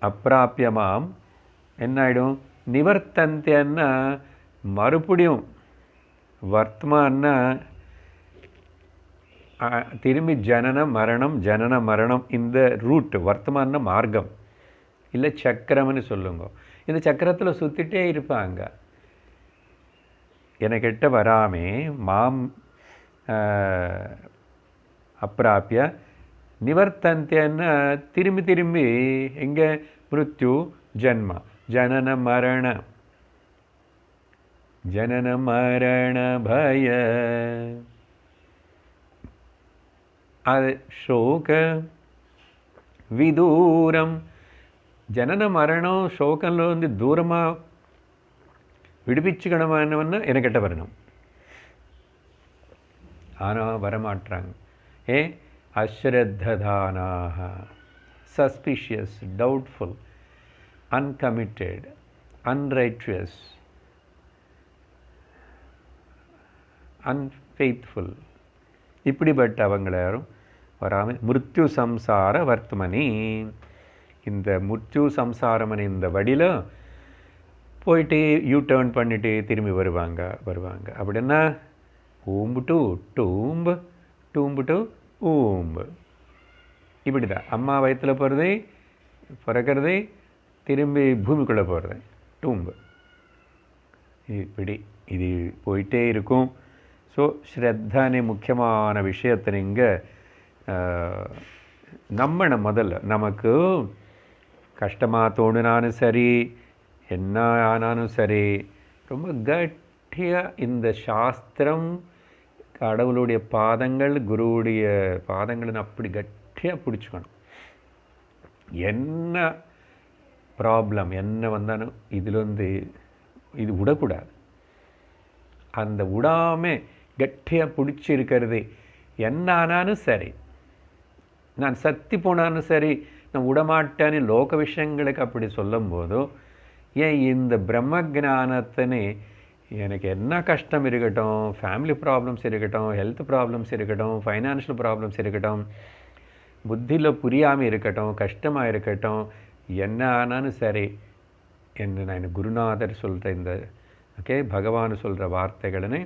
அப்பிராப்பியமாம் என்ன ஆகிடும், நிவர்த்தந்தேன்னா மறுபடியும், வர்த்மான்னா திரும்பி ஜனனம் மரணம் ஜனன மரணம், இந்த ரூட் வர்த்தமான மார்க்கம் இல்லை சக்கரம்னு சொல்லுங்க. இந்த சக்கரத்தில் சுற்றிட்டே இருப்பாங்க. எனக்கிட்ட வராமே மாம் அப்பிராப்பிய நிவர்த்தந்தேன்னா திரும்பி திரும்பி எங்கே, மிருத்யு ஜன்மா ஜனன மரண ஜனன மரண பய, அது சோக விதூரம், ஜனன மரணம் சோகம்ல வந்து தூரமாக விடுவிச்சுக்கணுமானவன்னு எனக்கிட்ட வரணும். ஆனால் வரமாட்டாங்க. அஸ்ரத்ததானாக, சஸ்பிஷியஸ், டவுட்ஃபுல், அன்கமிட்டட், அன்ரைச்சுவஸ், அன்ஃபெய்த்ஃபுல், இப்படிப்பட்ட அவங்கள யாரும் வராமல் மிருத்யு சம்சார வர்த்தமனி, இந்த மிருத்யு சம்சாரமனி இந்த வழியில் போயிட்டு யூ டேர்ன் பண்ணிட்டு திரும்பி வருவாங்க. அப்படின்னா ஊம்பு டு டூம்பு, டூம்பு டு ஊம்பு, இப்படி தான் அம்மா வயிற்றில் போகிறது, பிறக்கிறது, திரும்பி பூமிக்குள்ளே போகிறது, டூம்பு, இப்படி இது போயிட்டே இருக்கும். ஸோ ஸ்ரத்தானே முக்கியமான விஷயத்தை நீங்கள் நம்பணும். முதல்ல நமக்கு கஷ்டமாக தோணுனாலும் சரி, என்ன ஆனாலும் சரி, ரொம்ப கட்டியாக இந்த சாஸ்திரம், கடவுளுடைய பாதங்கள், குருவுடைய பாதங்கள்னு அப்படி கட்டியாக பிடிச்சிக்கணும். என்ன ப்ராப்ளம் என்ன வந்தாலும் இதில் வந்து இது விடக்கூடாது. அந்த விடாமல் கட்டியாக பிடிச்சி இருக்கிறது, என்ன ஆனாலும் சரி, நான் சத்தி போனாலும் சரி, நான் விடமாட்டேன்னு லோக விஷயங்களுக்கு அப்படி சொல்லும் போதோ, ஏன் இந்த பிரம்ம ஜானத்தினே எனக்கு என்ன கஷ்டம் இருக்கட்டும், ஃபேமிலி ப்ராப்ளம்ஸ் இருக்கட்டும், ஹெல்த் ப்ராப்ளம்ஸ் இருக்கட்டும், ஃபைனான்ஷியல் ப்ராப்ளம்ஸ் இருக்கட்டும், புத்தியில் புரியாமல் இருக்கட்டும், கஷ்டமாக இருக்கட்டும், என்ன ஆனாலும் சரி என்று நான் குருநாதர் சொல்கிற இந்த பகவான் சொல்கிற வார்த்தைகள்னு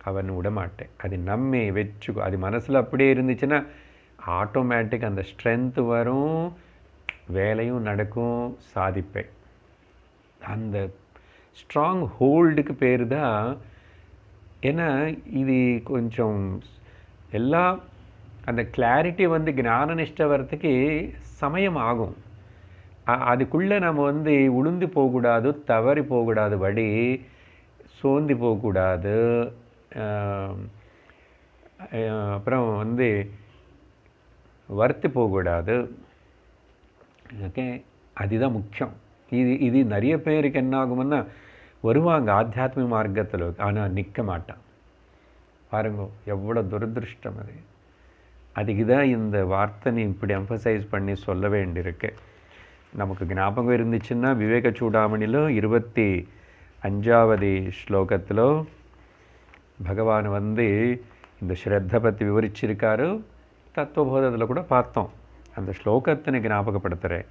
அவன் விடமாட்டேன். அது நம்மை வச்சுக்கோ. அது மனசில் அப்படியே இருந்துச்சுன்னா ஆட்டோமேட்டிக் அந்த ஸ்ட்ரென்த்து வரும், வேலையும் நடக்கும், சாதிப்பேன். அந்த ஸ்ட்ராங் ஹோல்டுக்கு பேர் தான். ஏன்னா இது கொஞ்சம் எல்லாம் அந்த கிளாரிட்டி வந்து ஞான நிஷ்டை வர்றதுக்கு சமயம் ஆகும். அதுக்குள்ளே நம்ம வந்து உளுந்து போகக்கூடாது, தவறி போகக்கூடாது, வடி சோர்ந்து போகக்கூடாது. அப்புறம் வந்து வருத்தி போகக்கூடாது. அதுதான் முக்கியம். இது நிறைய பேருக்கு என்ன ஆகும்னா வருவாங்க ஆத்தியாத்மிக மார்க்கத்தில், ஆனால் நிற்க மாட்டான். பாருங்க எவ்வளோ துரதிருஷ்டம் அது. அதுக்கு தான் இந்த வார்த்தை நீ இப்படி எம்பசைஸ் பண்ணி சொல்ல வேண்டியிருக்கு. நமக்கு ஞாபகம் இருந்துச்சுன்னா விவேக சூடாமணிలో 25வது ஸ்லோகத்தில் பகவான் இந்த ஸ்ரத்த பற்றி விவரிச்சிருக்காரு. தத்துவபோதத்தில் கூட பார்த்தோம். அந்த ஸ்லோகத்தினை ஞாபகப்படுத்துகிறேன்.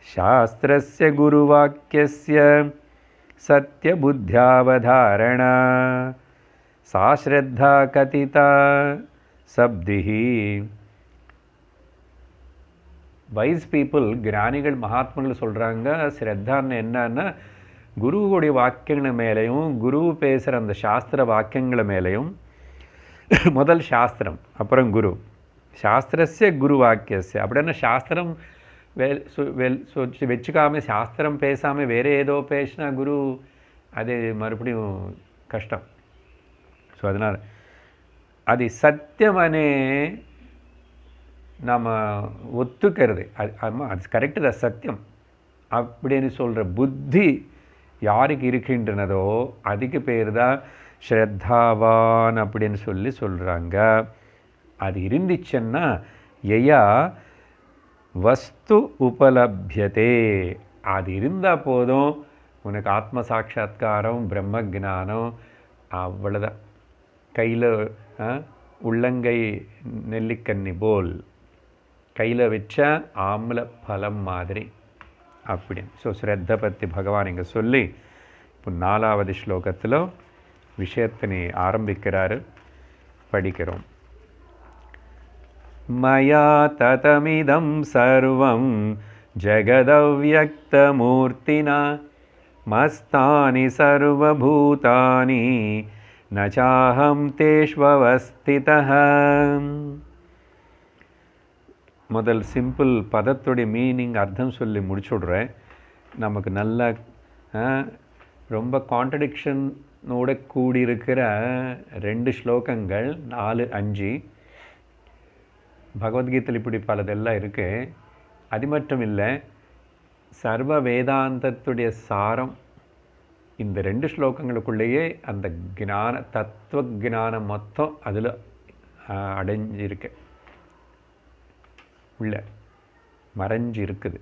சாஸ்திரஸ்ய குருவாக்கியஸ்ய சத்யபுத்தியாவதாரணா சா ஸ்ரத்தா கதிதா சப்திஹி. வைஸ் பீப்புள், ஞானிகள் மகாத்மாக்கள் சொல்கிறாங்க, ஸ்ரத்தான்னு என்னன்னா குருவுடைய வாக்கியங்கள் மேலேயும் குரு பேசுகிற அந்த சாஸ்திர வாக்கியங்கள மேலேயும் முதல் சாஸ்திரம் அப்புறம் குரு. சாஸ்திரஸ்ய குரு வாக்கியஸ்ய அப்படின்னா சாஸ்திரம் வச்சுக்காமல் சாஸ்திரம் பேசாமல் வேறு ஏதோ பேசினா குரு அது மறுபடியும் கஷ்டம். ஸோ அதனால் அது சத்தியமனே நம்ம ஒத்துக்கிறது. அது கரெக்டு தான், சத்தியம் அப்படின்னு சொல்கிற புத்தி யாருக்கு இருக்கின்றனதோ அதுக்கு பேர் தான் ஸ்ரத்தாவான் அப்படின்னு சொல்கிறாங்க. அது இருந்துச்சுன்னா யயா வஸ்து உபலப்யதே, அது இருந்தால் போதும் உனக்கு ஆத்ம சாட்சா்காரம் பிரம்ம ஜானம் அவ்வளோதான். கையில் உள்ளங்கை நெல்லிக்கன்னி போல் கையில் வச்சா ஆம்ல பலம் மாதிரி அப்படின்னு. ஸோ ஸ்ரத்த பற்றி பகவான் இங்கே சொல்லி இப்போ 4வது ஸ்லோகத்தில் விஷயத்தினை ஆரம்பிக்கிறாரு. படிக்கிறோம். மயா ததமிதம் சர்வம் ஜகதவ்யக்தமூர்த்தினா மஸ்தானி சர்வபூதானி நச்சாஹம் தேஷ்வவஸ்திதஹ. முதல் சிம்பிள் பதத்துடைய மீனிங் அர்த்தம் சொல்லி முடிச்சுடுறேன். நமக்கு நல்ல ரொம்ப கான்ட்ரடிக்ஷனோட கூடியிருக்கிற 2 ஸ்லோகங்கள் 4, 5 பகவத்கீதையில் இப்படி பலதெல்லாம் இருக்குது. அது மட்டும் இல்லை, சர்வ வேதாந்தத்துடைய சாரம் இந்த 2 ஸ்லோகங்களுக்குள்ளேயே அந்த தத்துவ ஜானம் மொத்தம் அதில் அடைஞ்சிருக்கு, உள்ள மறைஞ்சு இருக்குது.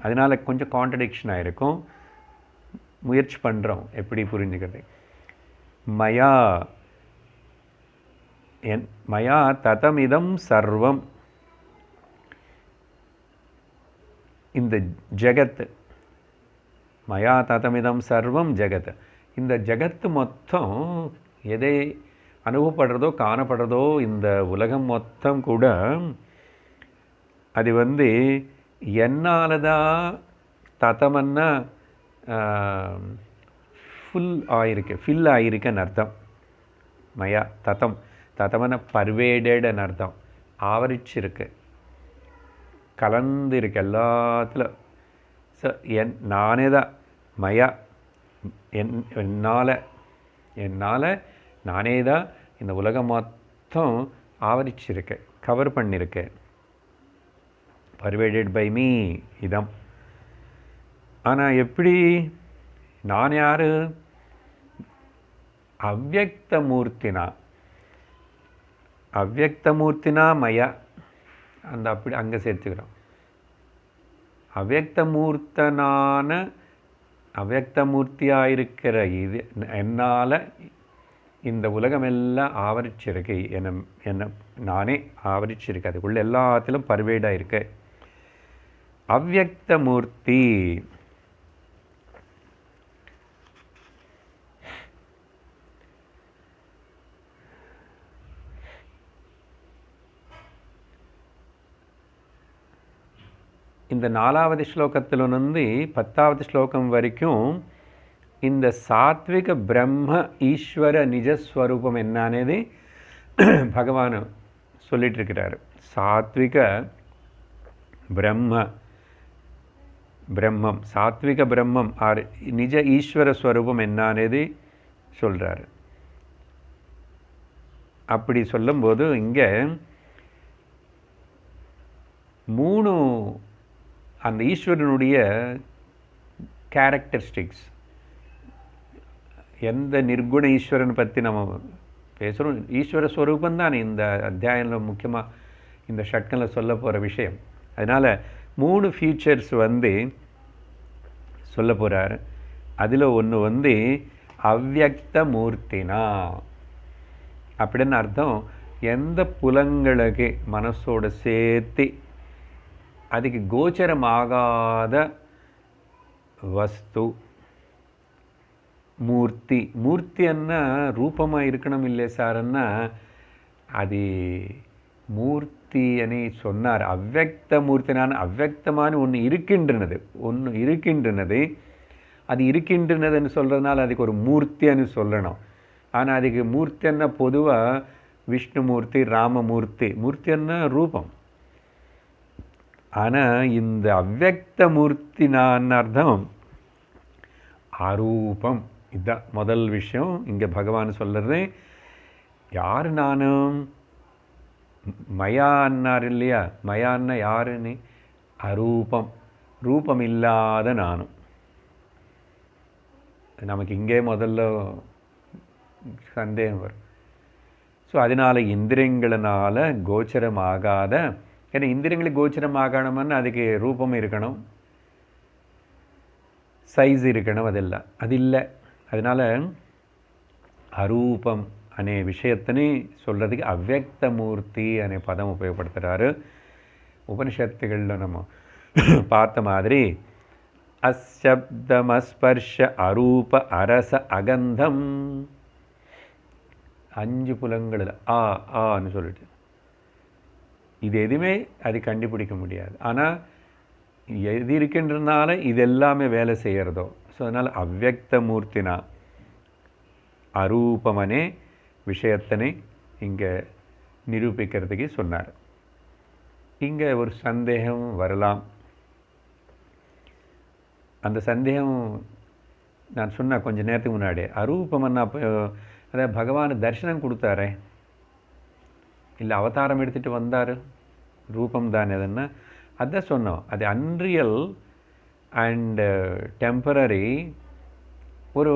அதனால் கொஞ்சம் கான்ட்ரடிக்ஷன் ஆகிருக்கும். முயற்சி பண்ணுறோம் எப்படி புரிஞ்சுக்கிறது. மயா ததமிதம் சர்வம், இந்த ஜெகத், மயா ததமிதம் சர்வம் ஜெகத், இந்த ஜெகத்து மொத்தம் எதை அனுபவப்படுறதோ காணப்படுறதோ இந்த உலகம் மொத்தம் கூட அது என்னால் தான் ததமன்னா ஃபில் ஆகிருக்குன்னு அர்த்தம். மயா ததமன பர்வேடட்னு அர்த்தம். ஆவரிச்சிருக்கு, கலந்து இருக்கு எல்லாத்தில். ஸோ நானே தான் மயா, என்னால் நானே தான் இந்த உலகம் மொத்தம் ஆவரிச்சிருக்கேன், கவர் பண்ணியிருக்கேன். பர்வேடட் பை மீ இதம். ஆனால் எப்படி நான் யார்? அவ்யக்தமூர்த்தினா, அவ்யக்தமூர்த்தினா மயா, அந்த அப்படி அங்கே சேர்த்துக்கிறோம். அவ்யக்தமூர்த்தியாக இருக்கிற இது என்னால் இந்த உலகமெல்லாம் ஆவரிச்சிருக்கு, என்ன நானே ஆவரிச்சிருக்கு, அதுக்குள்ளே எல்லாத்திலும் பர்வேடாக இருக்கு. அவ்யக்தமூர்த்தி. இந்த 4வது ஸ்லோகத்திலிருந்து 10வது ஸ்லோகம் வரைக்கும் இந்த சாத்விக பிரம்ம ஈஸ்வர நிஜஸ்வரூபம் என்னன்னது பகவான் சொல்லிகிட்ருக்கிறார். சாத்விக பிரம்மம், சாத்விக பிரம்மம் ஆர் நிஜ ஈஸ்வர ஸ்வரூபம் என்னன்னது சொல்கிறார். அப்படி சொல்லும்போது இங்கே 3 அந்த ஈஸ்வரனுடைய கேரக்டரிஸ்டிக்ஸ். எந்த நிர்குண ஈஸ்வரனை பற்றி நம்ம பேசுகிறோம், ஈஸ்வர ஸ்வரூபம் தான் இந்த அத்தியாயத்தில் முக்கியமாக இந்த ஷட்கனில் சொல்ல போகிற விஷயம். அதனால் 3 ஃபீச்சர்ஸ் வந்து சொல்ல போகிறார். அதில் ஒன்று வந்து அவ்யக்த மூர்த்தினா அப்படின்னு அர்த்தம். எந்த புலங்களுக்கு மனசோடு சேர்த்து அதுக்கு கோச்சரமாகாத வஸ்து மூர்த்தி. மூர்த்தி அன்னா ரூபமாக இருக்கணும் இல்லை சார்ன்னா அது மூர்த்தி అని சொன்னார். அவ்வக்த மூர்த்தினான அவ்வக்தமான ஒன்று இருக்கின்றனது. அது இருக்கின்றனதுன்னு சொல்கிறதுனால அதுக்கு ஒரு மூர்த்தின்னு சொல்லணும். ஆனால் அதுக்கு மூர்த்தின்னா பொதுவாக விஷ்ணுமூர்த்தி, ராமமூர்த்தி. மூர்த்தின்னா ரூபம். ஆனால் இந்த அவ்வக்த மூர்த்தினான்னு அர்த்தம் அரூபம். இதுதான் முதல் விஷயம் இங்கே பகவான் சொல்கிறது. யார் நானும் மயா அன்னார் இல்லையா? மயான்னா யாருன்னு அரூபம், ரூபம் இல்லாத நானும். நமக்கு இங்கே முதல்ல சந்தேகம் வரும். ஸோ அதனால் இந்திரியங்களினால கோச்சரமாகாத, ஏன்னா இந்திரியங்களுக்கு கோச்சரம் ஆகணும்னு அதுக்கு ரூபம் இருக்கணும், சைஸ் இருக்கணும், அதெல்லாம் அது இல்லை. அதனால் அரூபம் అనే விஷயத்தினை சொல்கிறதுக்கு அவ்வக்த மூர்த்தி అనే பதம் உபயோகப்படுத்துகிறாரு. உபனிஷத்துகளில் நம்ம பார்த்த மாதிரி அசப்தமஸ்பர்ஷ அரூப அரச அகந்தம் 5 புலங்களில் ஆன்னு சொல்லிட்டு இது எதுவுமே அது கண்டுபிடிக்க முடியாது. ஆனால் எது இருக்கின்றனால இது எல்லாமே வேலை செய்கிறதோ. ஸோ அதனால் அவ்வக்த மூர்த்தினா அரூபமனே விஷயத்தினை இங்கே நிரூபிக்கிறதுக்கு சொன்னார். இங்கே ஒரு சந்தேகம் வரலாம். அந்த சந்தேகம் நான் சொன்ன கொஞ்சம் நேரத்துக்கு முன்னாடி அரூபமன்னா அதாவது பகவான் தரிசனம் கொடுத்தாரே, இல்லை அவதாரம் எடுத்துகிட்டு வந்தார், ரூபம் தானே அதுன்னா அதான் சொன்னோம். அது அன்ரியல் அண்ட் டெம்பரரி ஒரு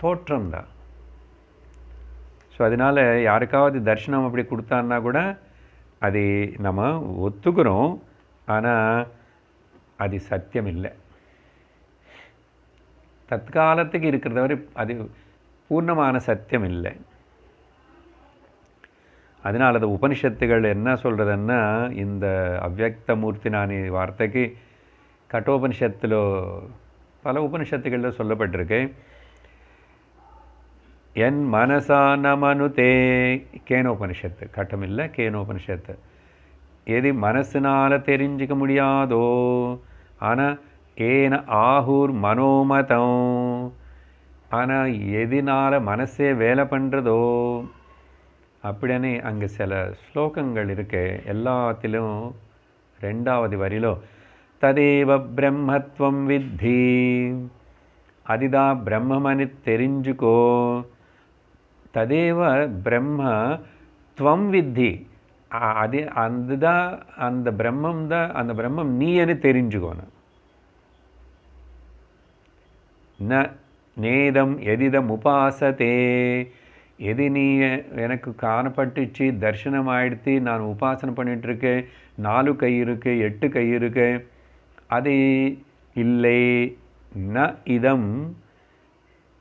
தோற்றம் தான். ஸோ அதனால் யாருக்காவது தரிசனம் அப்படி கொடுத்தான்னா கூட அது நம்ம ஒத்துக்கிறோம். ஆனால் அது சத்தியம் இல்லை. தற்காலத்துக்கு இருக்கிறதவரை அது பூர்ணமான சத்தியம் இல்லை. அதனால் அது உபனிஷத்துகள் என்ன சொல்கிறதுன்னா, இந்த அவ்வக்த மூர்த்தினானி வார்த்தைக்கு கட்டோபனிஷத்தில் பல உபனிஷத்துகளில் சொல்லப்பட்டிருக்கு. என் மனசா நமனுதே கேனோபனிஷத்து, கட்டம் இல்லை கேனோபனிஷத்து. எது மனசுனால் தெரிஞ்சிக்க முடியாதோ, ஆனால் ஏன ஆஹூர் மனோமதம், ஆனால் எதினால் மனசே வேலை பண்ணுறதோ அப்படின்னு அங்கே சில ஸ்லோகங்கள் இருக்கு. எல்லாத்திலும் 2வது வரியிலோ ததேவ பிரம்மத்வம் வித்தி, அதுதான் பிரம்மமனு தெரிஞ்சுக்கோ. ததேவ பிரம்ம துவம் வித்தி, அது அதுதான் அந்த பிரம்மம் தான், அந்த பிரம்மம் நீன்னு தெரிஞ்சுக்கோணும். ந நேதம் எதிதம் உபாசத்தே, எது நீ எனக்கு காணப்பட்டுச்சு, தரிசனம் ஆயிடுத்து, நான் உபாசனை பண்ணிகிட்ருக்கேன், 4 கை இருக்குது, 8 கை இருக்கு, அது இல்லை. ந இதம்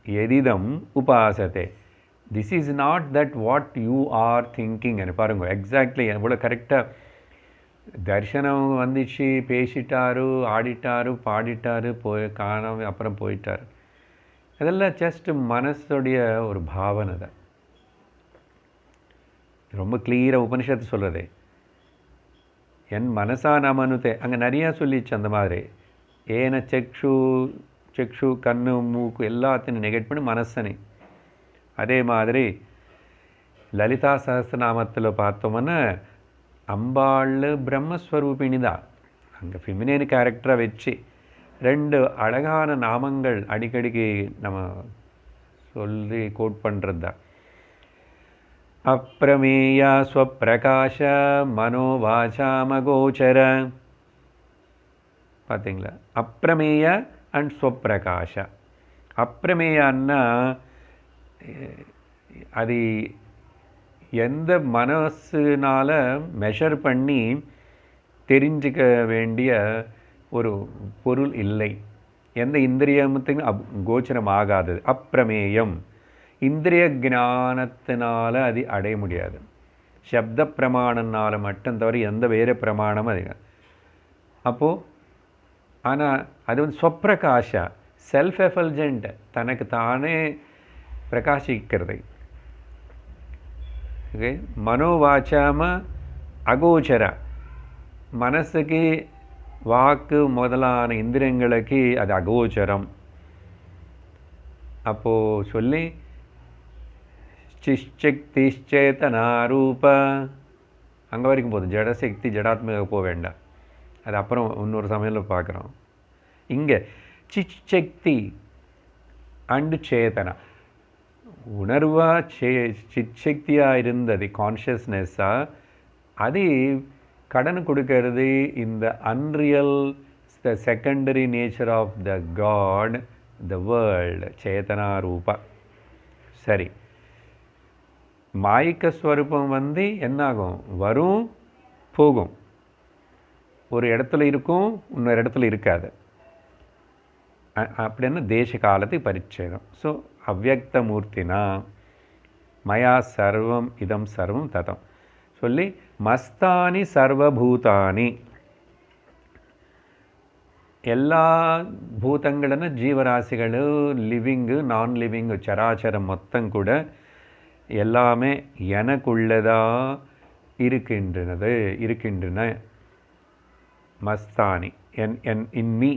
எதிதம் உபாசத்தே, this is not that what you are thinking. பாருங்க எக்ஸாக்ட்லி எவ்வளோ கரெக்டாக தரிசனம் வந்துச்சு, பேசிட்டாரு, ஆடிட்டாரு, பாடிட்டாரு, காணாம அப்புறம் போயிட்டார். அதெல்லாம் ஜஸ்ட் மனசுடைய ஒரு பாவனை தான். ரொம்ப கிளியராக உபனிஷத்து சொல்கிறது. என் மனசா நமனுதே, அங்கே நிறையா சொல்லிச்சு அந்த மாதிரி. ஏன செக்ஷு கண்ணு மூக்கு எல்லாத்தையும் நெகட் பண்ணி மனசனை. அதே மாதிரி லலிதா சஹஸ்ரநாமத்தில் பார்த்தோம்னா அம்பாள் பிரம்மஸ்வரூபிணி தான். அங்கே ஃபெமினின் கேரக்டரை வச்சு 2 அழகான நாமங்கள் அடிக்கடிக்கு நம்ம சொல்லி கோட் பண்ணுறது தான். அப்ரமேயா ஸ்வப்பிரகாஷ மனோவாசாமகோச்சர. பார்த்தீங்களா, அப்ரமேய அண்ட் ஸ்வப்பிரகாஷ. அப்ரமேயான்னா அது எந்த மனசுனால் மெஷர் பண்ணி தெரிஞ்சுக்க வேண்டிய ஒரு பொருள் இல்லை. எந்த இந்திரியத்துக்கும் கோச்சரம் ஆகாதது, அப்பிரமேயம். இந்திரிய ஞானத்தினால அது அடைய முடியாது. சப்த பிரமாணனால் மட்டும் தவிர எந்த வேறு பிரமாணமும் அது. அப்போது ஆனால் அது வந்து ஸ்வப்பிரகாஷா, செல்ஃப் எஃபல்ஜென்ட், தனக்கு தானே பிரகாசிக்கிறது. ஓகே, மனோவாச்சாம அகோச்சர, மனசுக்கு வாக்கு முதலான இந்திரியங்களுக்கு அது அகோச்சரம். அப்போது சொல்லி சிச்சக்திச்சேதனாரூப அங்கே வரைக்கும் போதும். ஜடசக்தி ஜடாத்மிக போக வேண்டாம், அது அப்புறம் இன்னொரு சமயத்தில் பார்க்குறோம். இங்கே சிச்சக்தி அண்டு சேதனா, உணர்வாக சிச்சக்தியாக இருந்தது, கான்ஷியஸ்னஸ்ஸாக, அது கடன் கொடுக்கறது இந்த unreal, the secondary nature of the God, the world, சேதனா ரூபா. சரி, மாயிக்க ஸ்வரூபம் வந்து என்னாகும், வரும் போகும், ஒரு இடத்துல இருக்கும் இன்னொரு இடத்துல இருக்காது. அப்படின்னு தேச காலத்துக்கு பரிச்சேதம். ஸோ அவ்வக்த மூர்த்தினா மயா சர்வம் இதம் சர்வம் ததம் சொல்லி மஸ்தானி சர்வபூதானி, எல்லா பூதங்களும் ஜீவராசிகள், லிவிங்கு நான் லிவிங்கு சராச்சரம் மொத்தம் கூட எல்லாமே எனக்குள்ளதாக இருக்கின்றன. மஸ்தானி இன்மீ,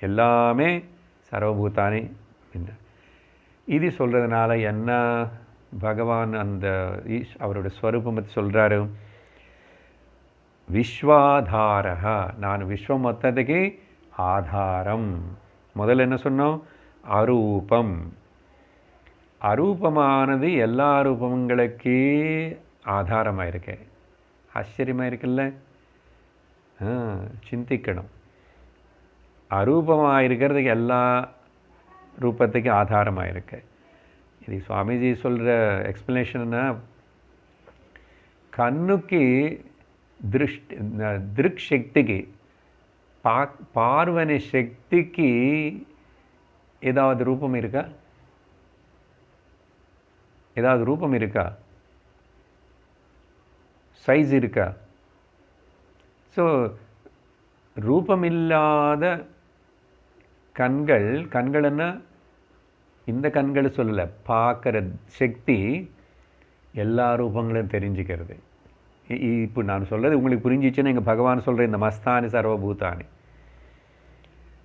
எல்லாமே சர்வபூதானி. இது சொல்கிறதுனால என்ன, பகவான் அந்த அவரோட ஸ்வரூபம் பற்றி சொல்கிறாரு. விஸ்வாதாரா, நான் விஸ்வம் மொத்தத்துக்கு ஆதாரம். முதல்ல என்ன சொன்னோம், அரூபம். அரூபமானது எல்லா ரூபங்களுக்கு ஆதாரமாக இருக்கு. ஆச்சரியமாக இருக்குல்ல, சிந்திக்கணும். அரூபமாக இருக்கிறதுக்கு எல்லா ரூபத்துக்கு ஆதாரமாக இருக்கு. இது சுவாமிஜி சொல்கிற எக்ஸ்பிளனேஷன்னா, கண்ணுக்கு திருக் சக்திக்கு, பார்வனை சக்திக்கு ஏதாவது ரூபம் இருக்கா? ஏதாவது ரூபம் இருக்கா? சைஸ் இருக்கா? ஸோ ரூபமில்லாத கண்கள்னா இந்த கண்கள் சொல்லலை, பார்க்குற சக்தி எல்லா ரூபங்களும் தெரிஞ்சுக்கிறது. இப்போ நான் சொல்கிறது உங்களுக்கு புரிஞ்சிச்சுன்னா, இங்கே பகவான் சொல்கிற இந்த மஸ்தானி சர்வபூதானி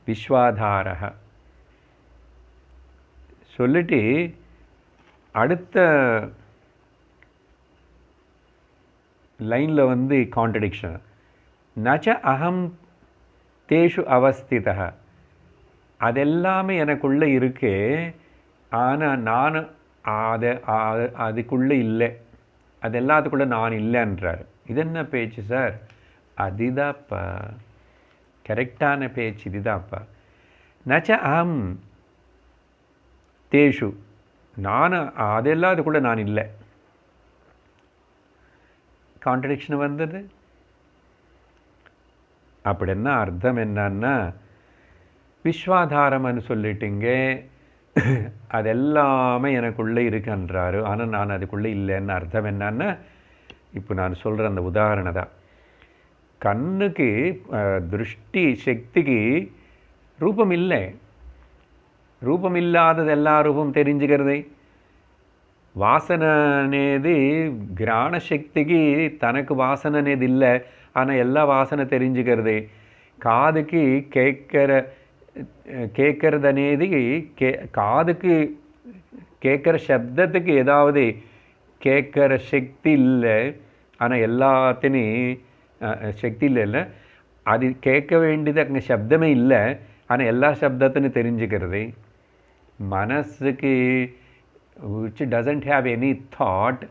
விஸ்வாதாரக சொல்லிட்டு அடுத்த லைனில் வந்து கான்ட்ரடிக்ஷன். நச்ச அகம் தேஷு அவஸ்திதா, அதெல்லாமே எனக்குள்ளே இருக்கு, ஆனால் நான் அதுக்குள்ளே இல்லை, அது எல்லாத்துக்குள்ளே நான் இல்லைன்றார். இது என்ன பேச்சு சார்? அதுதான்ப்பா கரெக்டான பேச்சு, இதுதான்ப்பா. நச்ச அகம் தேஷு, நான் அதெல்லாம் அதுக்குள்ளே நான் இல்லை. கான்ட்ரடிக்ஷன் வந்தது. அப்படின்னா அர்த்தம் என்னன்னா, விஸ்வாதாரம்னு சொல்லிட்டீங்க, அதெல்லாமே எனக்குள்ளே இருக்குன்றாரு, ஆனால் நான் அதுக்குள்ளே இல்லைன்னு அர்த்தம் என்னன்னா, இப்போ நான் சொல்கிற அந்த உதாரணம் தான். கண்ணுக்கு திருஷ்டி சக்திக்கு ரூபம் இல்லை, రూపం ఇల్లాదది ఎలా రూపం தெரிஞ்சுக்கிறது. வாசனை అనేది கிராண சக்திக்கு தனக்கு வாசனை అనేది இல்லை, ஆனால் எல்லா வாசனை தெரிஞ்சுக்கிறது. காதுக்கு கேட்கறது అనేది காதுக்கு கேட்குற சப்தத்துக்கு ஏதாவது கேட்குற சக்தி இல்லை, ஆனால் எல்லாத்தையும் சக்தி இல்லை, அது கேட்க வேண்டியது அங்கே சப்தமே இல்லை, ஆனால் எல்லா சப்தத்தையும் தெரிஞ்சுக்கிறது. மனசுக்கு which doesn't have any thought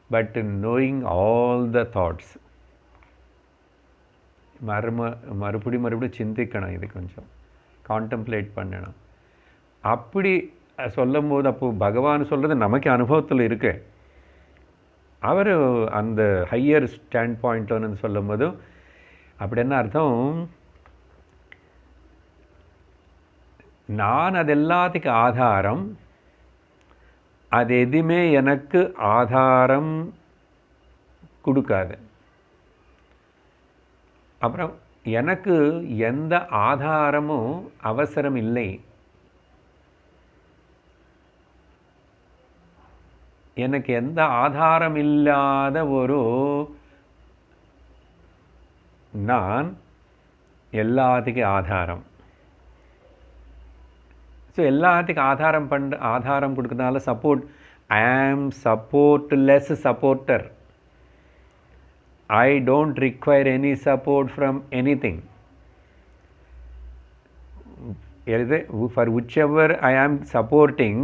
but knowing all the thoughts. மறுபடியும் சிந்திக்கணும், இது கொஞ்சம் கான்டம்ப்ளேட் பண்ணணும். அப்படி சொல்லும் போது அப்போது பகவான் சொல்கிறது நமக்கு அனுபவத்தில் இருக்கு. அவர் அந்த ஹையர் ஸ்டாண்ட் பாயிண்ட்னு சொல்லும் போதும் அப்படி என்ன அர்த்தம், நான் அது எல்லாத்துக்கும் ஆதாரம், அது எதுவுமே எனக்கு ஆதாரம் கொடுக்காது. அப்புறம் எனக்கு எந்த ஆதாரமும் அவசரம் இல்லை. எனக்கு எந்த ஆதாரம் இல்லாத ஒரு நான் எல்லாத்துக்கும் ஆதாரம். ஸோ எல்லாத்துக்கும் ஆதாரம் கொடுக்கறதுனால சப்போர்ட், ஐ ஆம் சப்போர்ட்லெஸ் supporter. I don't require any support from anything. For whichever I am supporting,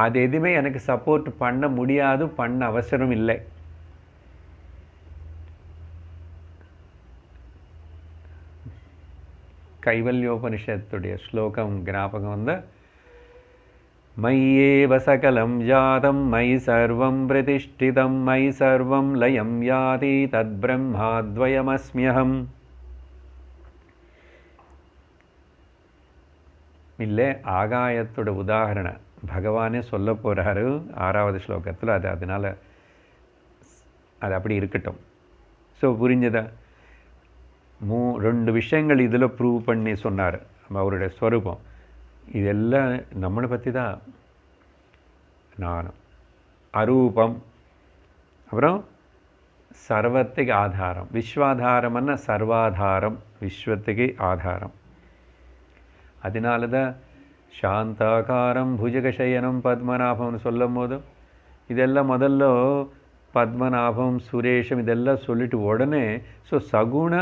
அது எதுவுமே எனக்கு சப்போர்ட் பண்ண முடியாது, பண்ண அவசரம் இல்லை. கைவல்யோபனிஷத்துடைய ஸ்லோகம் ஞாபகம் வந்து, मय्येव सकलं जातं मयि सर्वं प्रतिष्ठितं मयि सर्वं लयं याति तद्ब्रह्माद्वयमस्म्यहम्. இல்லை ஆகாயத்தோட உதாரண பகவானே சொல்ல போகிறாரு 6வது ஸ்லோகத்தில். அதனால் அது அப்படி இருக்கட்டும். ஸோ புரிஞ்சதா? 2 விஷயங்கள் இதில் ப்ரூவ் பண்ணி சொன்னார் அவருடைய ஸ்வரூபம். இதெல்லாம் நம்மளை பற்றி தான். நான் அரூபம், அப்புறம் சர்வத்துக்கு ஆதாரம். விஸ்வாதாரம்னா சர்வாதாரம், விஸ்வத்துக்கு ஆதாரம். அதனால தான் சாந்தாகாரம் புஜகசயனம் பத்மநாபம்னு சொல்லும் போது இதெல்லாம் முதல்ல பத்மநாபம் சுரேஷம் இதெல்லாம் சொல்லிட்டு உடனே ஸோ சகுண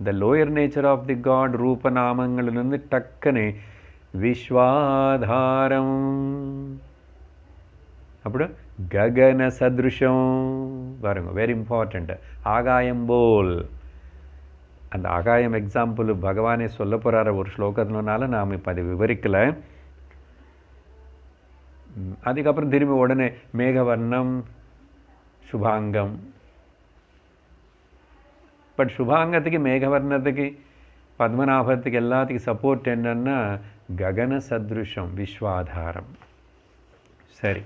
the lower nature of the God ரூபநாமங்கள்லேருந்து டக்குன்னு விஸ்வாதாரம், அப்புறம் ககன சதுருஷம் பாருங்க, வெரி இம்பார்ட்டண்ட். ஆகாயம் போல், அந்த ஆகாயம் எக்ஸாம்பிள் பகவானே சொல்ல போகிறார ஒரு ஸ்லோகத்தினால நாம் இப்போ அதை விவரிக்கலை. அதுக்கப்புறம் திரும்பி உடனே மேகவர்ணம் சுபாங்கம். பட் சுபாங்கத்துக்கு மேகவர்ணத்துக்கு பத்மநாபத்துக்கு எல்லாத்துக்கும் சப்போர்ட் என்னன்னா ககன சதுருஷம் விஸ்வாதாரம். சரி,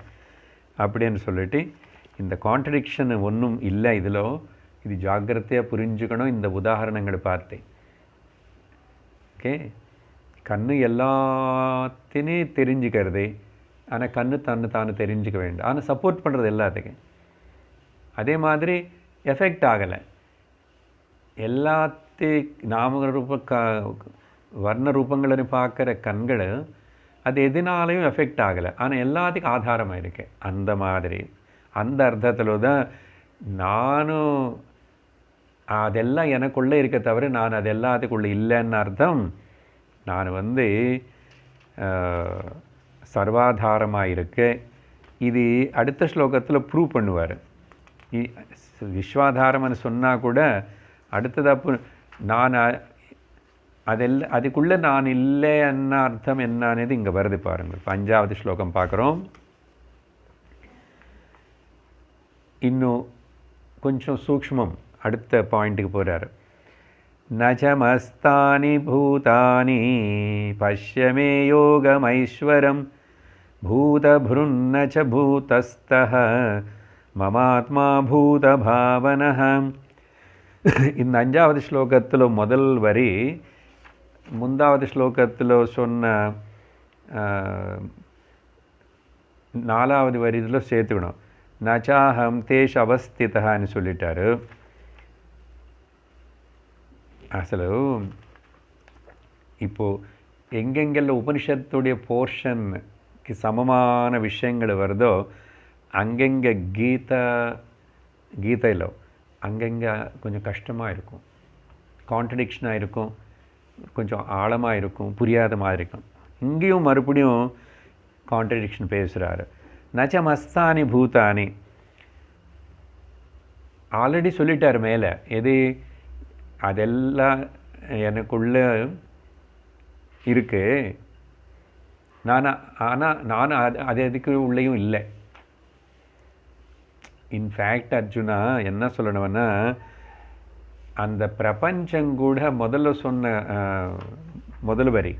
அப்படின்னு சொல்லிட்டு இந்த கான்ட்ரடிக்ஷன் ஒன்றும் இல்லை இதில். இது ஜாக்கிரதையாக புரிஞ்சுக்கணும் இந்த உதாரணங்களை பார்த்து. ஓகே, கண்ணு எல்லாத்தையும் தெரிஞ்சுக்கிறது, ஆனால் கண்ணு தானே தெரிஞ்சுக்க வேண்டும், ஆனால் சப்போர்ட் பண்ணுறது எல்லாத்துக்கும். அதே மாதிரி எஃபெக்ட் ஆகலை. நாமரூப வர்ண ரூபங்களை பார்க்குற கண்கள் அது எதுனாலையும் எஃபெக்ட் ஆகலை, ஆனால் எல்லாத்துக்கும் ஆதாரமாக இருக்கு. அந்த மாதிரி அந்த அர்த்தத்தில் தான் நானும் அதெல்லாம் எனக்குள்ளே இருக்க தவிர நான் அது எல்லாத்துக்குள்ளே இல்லைன்னு அர்த்தம். நான் சர்வாதாரமாக இருக்கு. இது அடுத்த ஸ்லோகத்தில் ப்ரூவ் பண்ணுவார். விஸ்வாதாரம்னு சொன்னால் கூட அடுத்ததாக நான் அதுக்குள்ளே நான் இல்லைன்னா அர்த்தம் என்னது இங்கே வருது பாருங்கள். 5வது ஸ்லோகம் பார்க்குறோம். இன்னும் கொஞ்சம் சூக்ஷ்மம் அடுத்த பாயிண்ட்டுக்கு போகிறார். நச்சமஸ்தானி பூதானி பஷ்யமே யோகமைஸ்வரம் பூதபுருன்னச்ச பூதஸ்தஹ மமாத்மா பூதபாவனஹ. இந்த 5வது ஸ்லோகத்தில் முதல் வரி 3வது ஸ்லோகத்தில் சொன்ன 4வது வரி இதில் சேர்த்துக்கணும். நச்சாஹம் தேஷ் அவஸ்திதான்னு சொல்லிட்டாரு. அசலு இப்போது எங்கெங்கெல்லாம் உபனிஷத்துடைய போர்ஷனுக்கு சமமான விஷயங்கள் வருதோ அங்கெங்கே கீதையில் அங்கங்கே கொஞ்சம் கஷ்டமாக இருக்கும், கான்ட்ரடிக்ஷனாக இருக்கும், கொஞ்சம் ஆழமாக இருக்கும், புரியாத மாதிரி இருக்கும். இங்கேயும் மறுபடியும் கான்ட்ரடிக்ஷன் பேசுகிறாரு. நச்சமஸ்தானி பூதானி ஆல்ரெடி சொல்லிட்டார் மேலே. எது அதெல்லாம் எனக்குள்ளே இருக்கு, ஆனால் நான் அது அதுக்கு உள்ளேயும் இல்லை. இன்ஃபேக்ட் அர்ஜுனா என்ன சொல்லணும்னா, அந்த பிரபஞ்சங்கூட முதல்ல சொன்ன முதல் வரி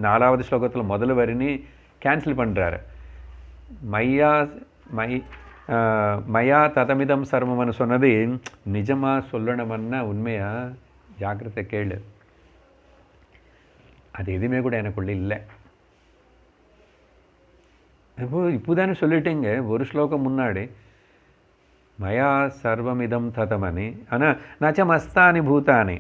4வது ஸ்லோகத்தில் முதல் வரின்னு கேன்சல் பண்ணுறாரு. மயா ததமிதம் சர்வம்னு சொன்னது நிஜமாக சொல்லணும்னா உண்மையாக ஜாக்கிரதை கேளு, அது எதுவுமே கூட எனக்குள்ள இல்லை. இப்போதானே சொல்லிட்டீங்க ஒரு ஸ்லோகம் முன்னாடி, மயா சர்வமிதம் ததமனி, ஆனால் நச்சமஸ்தானி பூதானி,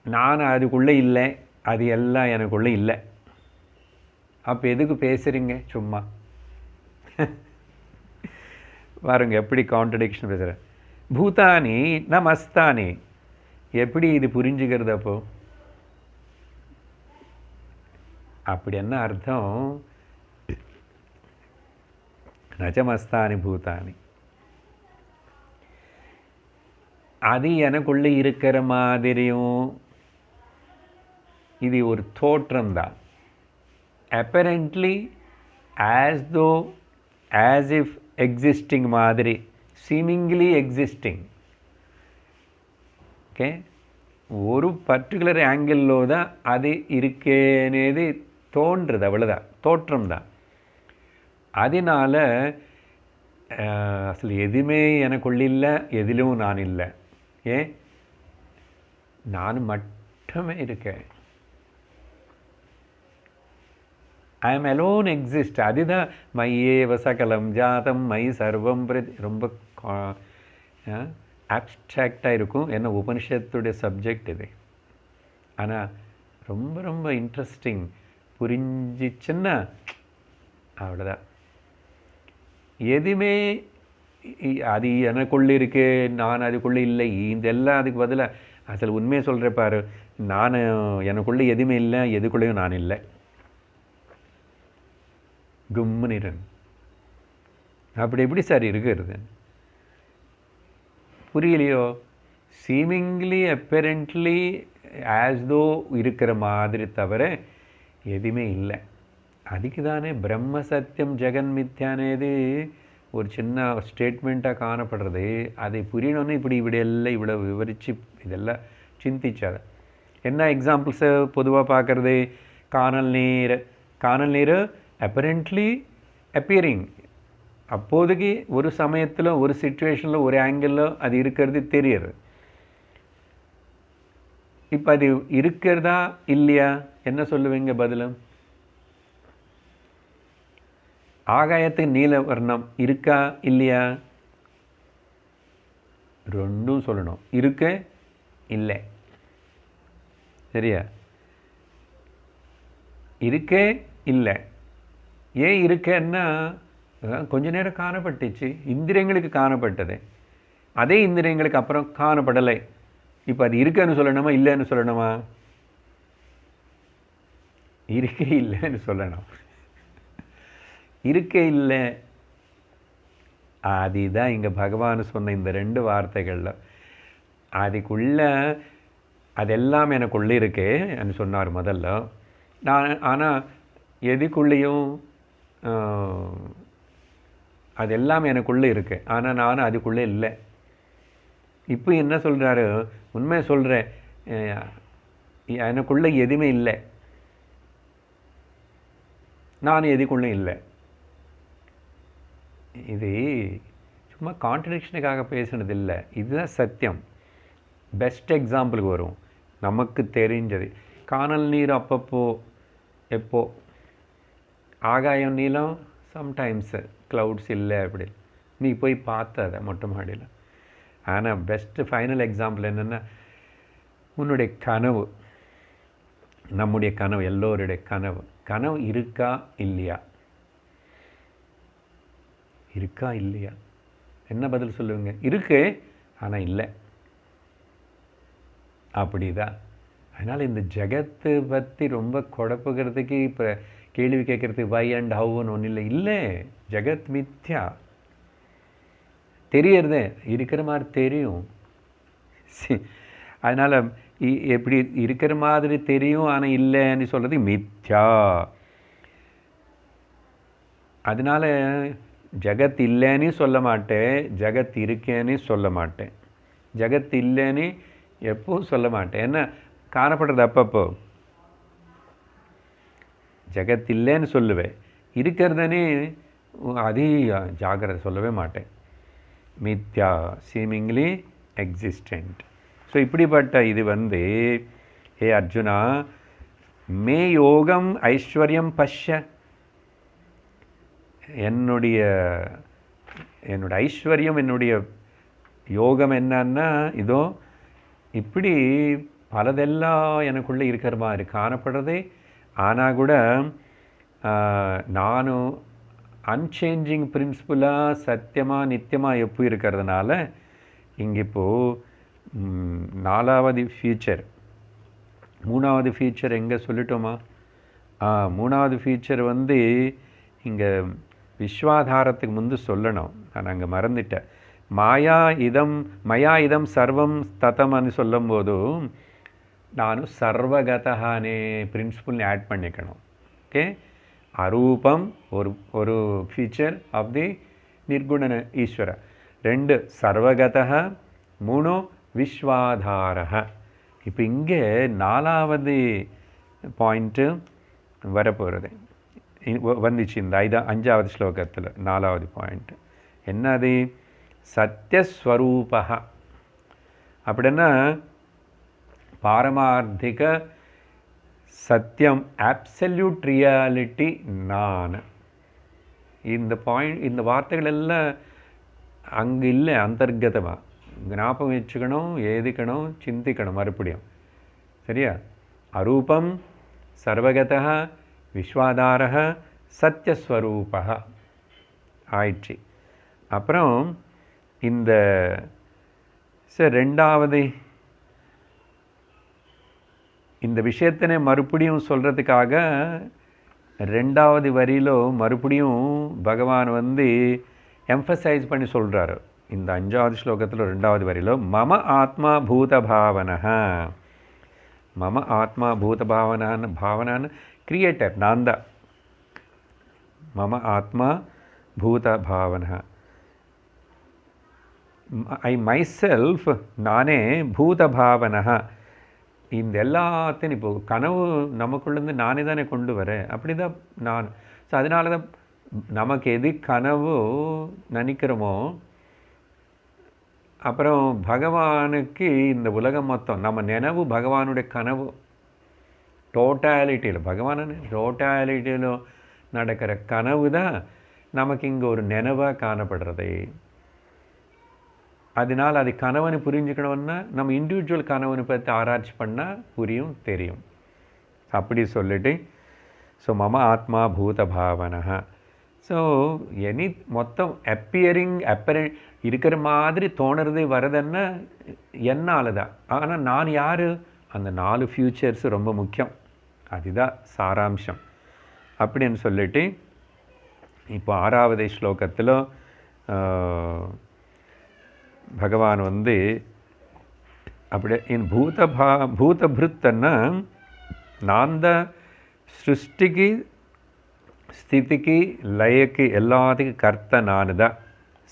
நான் அதுக்குள்ளே இல்லை, அது எல்லாம் எனக்குள்ளே இல்லை. அப்போ எதுக்கு பேசுகிறீங்க சும்மா? பாருங்க எப்படி கான்ட்ரடிக்ஷன் பேசுகிறேன். பூதானி ந மஸ்தானி, எப்படி இது புரிஞ்சுக்கிறது? அப்போ அப்படி என்ன அர்த்தம்? நஜமஸ்தானி பூதானி, அது எனக்குள்ளே இருக்கிற மாதிரியும் இது ஒரு தோற்றம் தான். apparently as though as if existing மாதிரி, seemingly existing. ஓகே, ஒரு பர்டிகுலர் ஆங்கிளில் தான் அது இருக்கேனேது தோன்றுறது, அவ்வளோதான், தோற்றம் தான். அதனால அசல் எதுவுமே எனக்குள்ள இல்லை, எதிலும் நான் இல்லை. ஏன்? நான் மட்டுமே இருக்கேன். I am alone exist. அதுதான் மையேவ சகலம் ஜாதம் மை சர்வம் பிரதி. ரொம்ப ஆப்ஸ்ட்ராக்டாக இருக்கும், என்ன உபனிஷத்துடைய சப்ஜெக்ட் இது. ஆனால் ரொம்ப ரொம்ப இன்ட்ரெஸ்டிங், புரிஞ்சிச்சுன்னா அவ்வளோதான். எதுவுமே அது எனக்குள்ளே இருக்கு, நான் அதுக்குள்ளே இல்லை, இதெல்லாம் அதுக்கு பதிலாக அசல் உண்மையை சொல்கிற பாரு, நான் எனக்குள்ளே எதுவுமே இல்லை, எதுக்குள்ளேயும் நான் இல்லை. கும்முனிரன் அப்படி எப்படி சார் இருக்கிறது? புரியலையோ? சீமிங்லி அப்பரண்ட்லி ஆஸ் தோ இருக்கிற மாதிரி தவிர எதுவுமே இல்லை. அதுக்கு தானே பிரம்ம சத்தியம் ஜெகன் மித்யானேது ஒரு சின்ன ஸ்டேட்மெண்ட்டாக காணப்படுறது. அதை புரியணும்னு இப்படி எல்லாம் இவ்வளோ விவரித்து இதெல்லாம் சிந்திச்சாத. என்ன எக்ஸாம்பிள்ஸை பொதுவாக பார்க்குறது? காணல் நீர் அப்பரண்ட்லி அப்பியரிங், அப்போதைக்கு ஒரு சமயத்தில் ஒரு சிச்சுவேஷனில் ஒரு ஆங்கிளில் அது இருக்கிறது தெரியுது. இப்போ அது இருக்கிறதா இல்லையா? என்ன சொல்லுவீங்க பதிலும்? ஆகாயத்துக்கு நீல வர்ணம் இருக்கா இல்லையா? ரெண்டும் சொல்லணும். இருக்க இல்லை, சரியா? இருக்கே இல்லை. ஏன் இருக்கேன்னா கொஞ்ச நேரம் காணப்பட்டுச்சு, இந்திரியங்களுக்கு காணப்பட்டது, அதே இந்திரியங்களுக்கு அப்புறம் காணப்படலை. இப்போ அது இருக்குன்னு சொல்லணுமா இல்லைன்னு சொல்லணுமா? இருக்கே இல்லைன்னு சொல்லணும். இருக்கே இல்லை, அதுதான் இங்கே பகவான் சொன்ன இந்த 2 வார்த்தைகளில். அதுக்குள்ள அதெல்லாம் எனக்குள்ளே இருக்கே என்று சொன்னார் முதல்ல. ஆனால் எதுக்குள்ளேயும் அதெல்லாம் எனக்குள்ளே இருக்கு, ஆனால் நான் அதுக்குள்ளே இல்லை. இப்போ என்ன சொல்கிறாரு? உண்மையை சொல்கிறேன், எனக்குள்ளே எதுவுமே இல்லை, நான் எதுக்குள்ளே இல்லை. இது சும்மா கான்ட்ரடிக்ஷனுக்காக பேசுனது இல்லை, இதுதான் சத்தியம். பெஸ்ட் எக்ஸாம்பிளுக்கு வரும், நமக்கு தெரிஞ்சது. காணல் நீர் அப்பப்போ, எப்போ. ஆகாயம் நீளம் சம்டைம்ஸு, க்ளவுட்ஸ் இல்லை, அப்படி நீ போய் பார்த்த அதை மொட்டை மாடியில். ஆனால் பெஸ்ட்டு ஃபைனல் எக்ஸாம்பிள் என்னென்னா, உன்னுடைய கனவு, நம்முடைய கனவு, எல்லோருடைய கனவு இருக்கா இல்லையா? இருக்கா இல்லையா? என்ன பதில் சொல்லுவீங்க? இருக்கு, ஆனால் இல்லை. அப்படிதான். அதனால் இந்த ஜெகத்தை பற்றி ரொம்ப குழப்புக்கிறதுக்கு, இப்போ கேள்வி கேட்குறதுக்கு வை அண்ட் ஹவுன்னு ஒன்றும் இல்லை. இல்லை, ஜெகத் மித்யா. தெரியறதே இருக்கிற மாதிரி தெரியும். அதனால் எப்படி இருக்கிற மாதிரி தெரியும், ஆனால் இல்லைன்னு சொல்கிறது மித்யா. அதனால் ஜகத் இல்லைன்னு சொல்ல மாட்டேன், ஜகத் இருக்கேன்னு சொல்ல மாட்டேன். ஜகத் இல்லைன்னு எப்பவும் சொல்ல மாட்டேன். என்ன காணப்படுறது அப்பப்போ. ஜகத் இல்லைன்னு சொல்லுவேன், இருக்கிறதுனே அதே ஜாகிரதை சொல்லவே மாட்டேன். மித்யா, சீமிங்லி எக்ஸிஸ்டன்ட். ஸோ இப்படிப்பட்ட இது ஹே அர்ஜுனா, மே யோகம் ஐஸ்வர்யம் பஷ்ய, என்னுடைய ஐஸ்வர்யம், என்னுடைய யோகம் என்னன்னா இதோ இப்படி பலதெல்லாம் எனக்குள்ளே இருக்கிற மாதிரி காணப்படுறதே. ஆனால் கூட நானும் அன்சேஞ்சிங் பிரின்சிபலாக சத்தியமாக நித்தியமாக எப்போ இருக்கிறதுனால இங்கே இப்போது 4வது ஃபீச்சர், 3வது ஃபீச்சர் எங்கே சொல்லிட்டோமா? 3வது ஃபீச்சர் இங்கே விஸ்வாதாரத்துக்கு முந்து சொல்லணும், நான் அங்கே மறந்துட்டேன். மயா இதம் சர்வம் ததம்னு சொல்லும்போது நான் சர்வகதானே பிரின்சிபல்னு ஆட் பண்ணிக்கணும். ஓகே, அரூபம் ஒரு ஃபீச்சர் ஆஃப் தி நிர்குண ஈஸ்வர, 2 சர்வகதா, 3 விஸ்வாதாரः. இப்போ இங்கே 4வது பாயிண்ட்டு வரப்போகிறது, வந்துச்சு இந்த 5வது ஸ்லோகத்தில். 4வது பாயிண்ட் என்னது? சத்யஸ்வரூபः. அப்படின்னா பாரமார்த்திக சத்தியம், ஆப்சல்யூட் ரியாலிட்டி நான். இந்த பாயிண்ட், இந்த வார்த்தைகள் எல்லாம் அங்கே இல்லை, அந்தர்கதமாக ஞாபகம் வச்சுக்கணும், ஏதிக்கணும், சிந்திக்கணும் மறுபடியும். சரியா? அரூபம், சர்வகதः, விஸ்வாதாரः, சத்யஸ்வரூபः ஆயிடுச்சு. அப்புறம் இந்த 2வது இந்த விஷயத்தினை மறுபடியும் சொல்கிறதுக்காக 2வது வரியிலோ மறுபடியும் பகவான் எம்ஃபசைஸ் பண்ணி சொல்கிறாரு. இந்த 5வது ஸ்லோகத்தில் 2வது வரியிலோ மம ஆத்மா பூத பாவனः. மம ஆத்மா பூத பாவனான்னு கிரியேட்டர் நான் தான். மம ஆத்மா பூத பாவனः, ஐ மை செல்ஃப், நானே பூத பாவனः. இந்த எல்லாத்தையும் இப்போது கனவு நமக்குள்ளேருந்து நானே தானே கொண்டு வரேன், அப்படி தான் நான். ஸோ அதனால தான் நமக்கு எது கனவு நினைக்கிறோமோ, அப்புறம் பகவானுக்கு இந்த உலகம் மொத்தம் நம்ம நினைவு பகவானுடைய கனவு. டோட்டாலிட்டியில் பகவான் டோட்டாலிட்டியில் நடக்கிற கனவு தான் நமக்கு இங்கே ஒரு நினைவாக காணப்படுறது. அதனால் அது கனவுன்னு புரிஞ்சுக்கணுன்னா நம்ம இண்டிவிஜுவல் கனவுன்னு பற்றி ஆராய்ச்சி பண்ணால் புரியும், தெரியும். அப்படி சொல்லிட்டு ஸோ மம ஆத்மா பூத பாவனः. ஸோ மொத்தம் அப்பரண்ட் இருக்கிற மாதிரி தோணுறது வரதுன்னா என்னால் தான். ஆனால் நான் யார்? அந்த 4 ஃபியூச்சர்ஸ் ரொம்ப முக்கியம், அதுதான் சாராம்சம் அப்படின்னு சொல்லிட்டு இப்போ 6வது ஸ்லோகத்தில் பகவான் அப்படியே என் பூதபிருத்தன்னா நான் தான் சிருஷ்டிக்கு ஸ்திதிக்கு லயக்கு எல்லாத்துக்கும் கர்த்தா நான் தான்.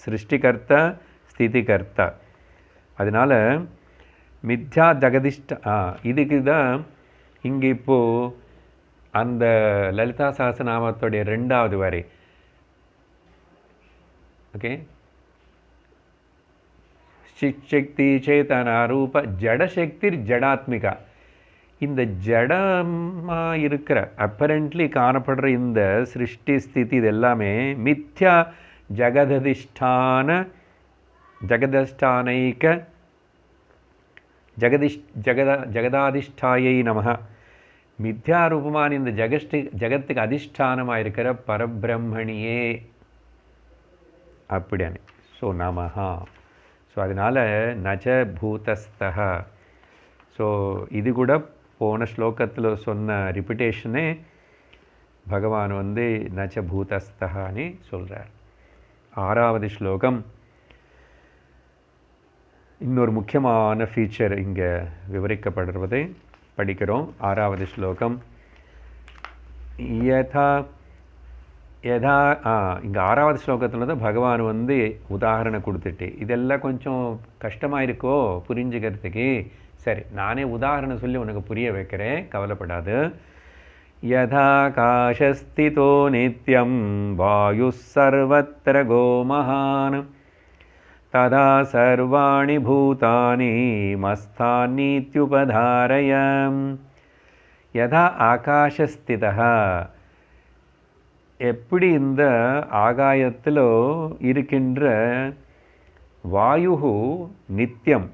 சிருஷ்டிகர்த்தா ஸ்திதிகர்த்தா. அதனால் மித்யா ஜெகதிஷ்ட இதுக்கு தான் இங்கே இப்போது அந்த லலிதா சஹஸ்ரநாமத்துடைய 2வது வரி. ஓகே, சிக்ஷக்தி சேதனா ரூப ஜடசக்தி ஜடாத்மிகா. இந்த ஜடமாக இருக்கிற அப்பரண்ட்லி காணப்படுற இந்த சிருஷ்டி ஸ்திதி இது எல்லாமே மித்யா ஜெகததிஷ்டானைக ஜெகதாதிஷ்டாயை நமः. மித்யா ரூபமான இந்த ஜெகத்துக்கு அதிஷ்டானமாக இருக்கிற பரபிரம்மணியே அப்படின்னு. ஸோ நமஹா. ஸோ அதனால் நச்ச பூதஸ்தः. ஸோ இது கூட போன ஸ்லோகத்தில் சொன்ன ரிப்பிட்டேஷனே பகவான் நச்ச பூதஸ்தஹான்னு சொல்கிறார். 6வது ஸ்லோகம் இன்னொரு முக்கியமான ஃபீச்சர் இங்கே விவரிக்கப்படுவதை படிக்கிறோம். 6வது ஸ்லோகம் யதா யதா இங்கே 6வது ஸ்லோகத்தில் தான் பகவான் வந்து உதாரணம் கொடுத்துட்டு இதெல்லாம் கொஞ்சம் கஷ்டமாக இருக்கோ புரிஞ்சுக்கிறதுக்கு. சரி, நானே உதாரணம் சொல்லி உனக்கு புரிய வைக்கிறேன், கவலைப்படாது. யதாகாசஸ்திதோ நித்யம் வாயு சர்வத்திர கோமஹான் ததா சர்வாணி பூதானி மஸ்தானீத்யுபதாரயம். யதா ஆகாசஸ்திதः, எப்படி இந்த ஆகாயத்தில் இருக்கின்ற வாயு நித்தியம்,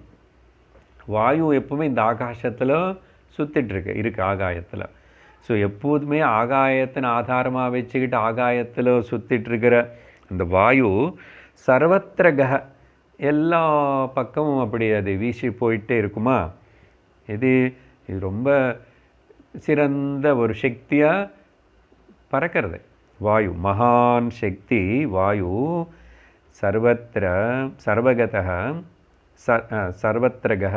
வாயு எப்பவுமே இந்த ஆகாசத்தில் சுற்றிட்டுருக்கு இருக்கு ஆகாயத்தில். ஸோ எப்போதுமே ஆகாயத்தின் ஆதாரமாக வச்சுக்கிட்டு ஆகாயத்தில் சுற்றிட்டுருக்கிற அந்த வாயு சர்வத்திர கஹ, எல்லா பக்கமும் அப்படி அது வீசி போயிட்டே இருக்குமா. இது ரொம்ப சிறந்த ஒரு சக்தியாக பறக்கிறது வாயு, மகான் சக்தி வாயு. சர்வத்திர சர்வகதः சர்வத்திரகः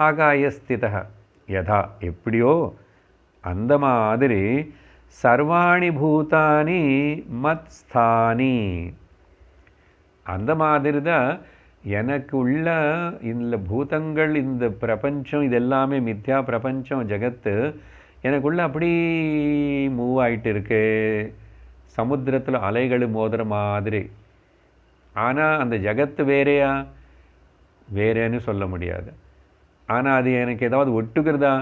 ஆகாயஸ்திதः யதா, எப்படியோ அந்த மாதிரி சர்வாணி பூதானி மத்ஸ்தானி, அந்த மாதிரி தான் எனக்கு உள்ள இந்த பூதங்கள், இந்த பிரபஞ்சம், இது எல்லாமே மித்யா பிரபஞ்சம் ஜகத்து எனக்குள்ள அப்படி மூவ் ஆகிட்டு இருக்கு, சமுத்திரத்தில் அலைகள் மோதுற மாதிரி. ஆனால் அந்த ஜகத்து வேறையா, வேறேன்னு சொல்ல முடியாது. ஆனால் அது எனக்கு ஏதாவது ஒட்டுக்கிறதா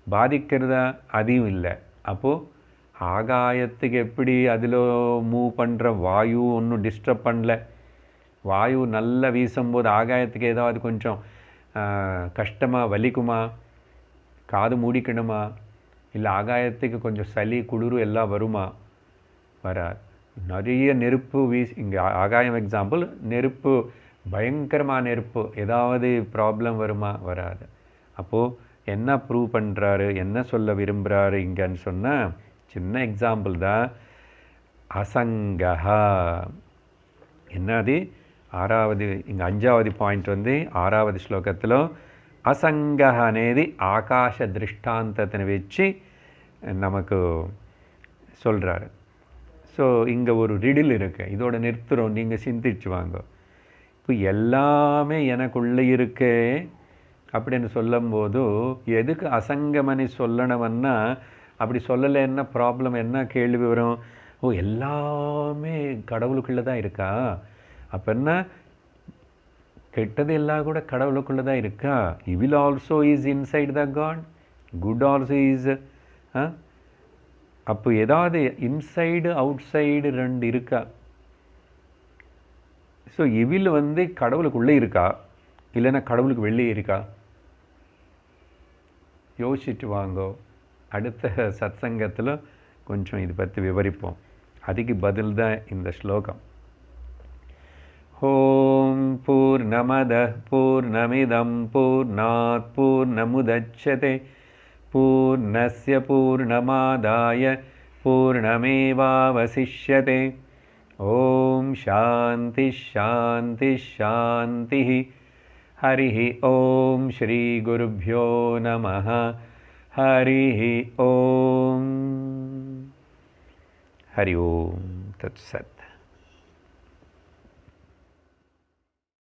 பாதிக்கிறதா, அதையும் இல்லை. அப்போது ஆகாயத்துக்கு எப்படி அதில் மூவ் பண்ணுற வாயு ஒன்றும் டிஸ்டர்ப் பண்ணல. வாயு நல்லா வீசும்போது ஆகாயத்துக்கு ஏதாவது கொஞ்சம் கஷ்டமாக வலிக்குமா, காது மூடிக்கணுமா, இல்லை ஆகாயத்துக்கு கொஞ்சம் சளி குளிர் எல்லாம் வருமா, வராது. நிறைய நெருப்பு இங்கே ஆகாயம் எக்ஸாம்பிள், நெருப்பு பயங்கரமாக நெருப்பு, ஏதாவது ப்ராப்ளம் வருமா, வராது. அப்போது என்ன ப்ரூவ் பண்ணுறாரு, என்ன சொல்ல விரும்புகிறாரு இங்கன்னு சொன்னால், சின்ன எக்ஸாம்பிள் தான். அசங்கஹா என்னது, ஆறாவது இங்கே 5வது பாயிண்ட் வந்து 6வது ஸ்லோகத்தில் அசங்கஹ అనేది ஆகாஷ திருஷ்டாந்தத்தை வச்சு நமக்கு சொல்கிறாரு. ஸோ இங்கே ஒரு ரிடில் இருக்குது, இதோட நிறுத்துகிறோம், நீங்கள் சிந்திச்சு வாங்க. இப்போ எல்லாமே எனக்குள்ளே இருக்கு அப்படின்னு சொல்லும்போது எதுக்கு அசங்கமணி சொல்லணும்னா, அப்படி சொல்லலைன்னா ப்ராப்ளம் என்ன கேள்வி வரும், ஓ எல்லாமே கடவுளுக்குள்ளே தான் இருக்கா, அப்போ என்ன கெட்டது எல்லாம் கூட கடவுளுக்குள்ளே தான் இருக்கா, evil also is inside the God, good also is. அப்போ ஏதாவது இன்சைடு அவுட் சைடு ரெண்டு இருக்கா. ஸோ இவில் வந்து கடவுளுக்குள்ளே இருக்கா, இல்லைன்னா கடவுளுக்கு வெளியே இருக்கா, யோசிச்சுட்டு வாங்கோ. அடுத்த சத்சங்கத்தில் கொஞ்சம் இது பற்றி விவரிப்போம். அதுக்கு பதில் தான் இந்த ஸ்லோகம். ஓம் பூர்ணமதః பூர்ணமிதம் பூர்ணாத் பூர்ணமுதச்யதே பூர்ணஸ்ய பூர்ணமாதாய பூர்ணமேவாவசிஷ்யதே. ஓம் சாந்தி ஷாந்தி ஷாந்தி. हरिः ओम श्री गुरुभ्यो नमः. हरिः ओम. हरि ओम तत्सत्.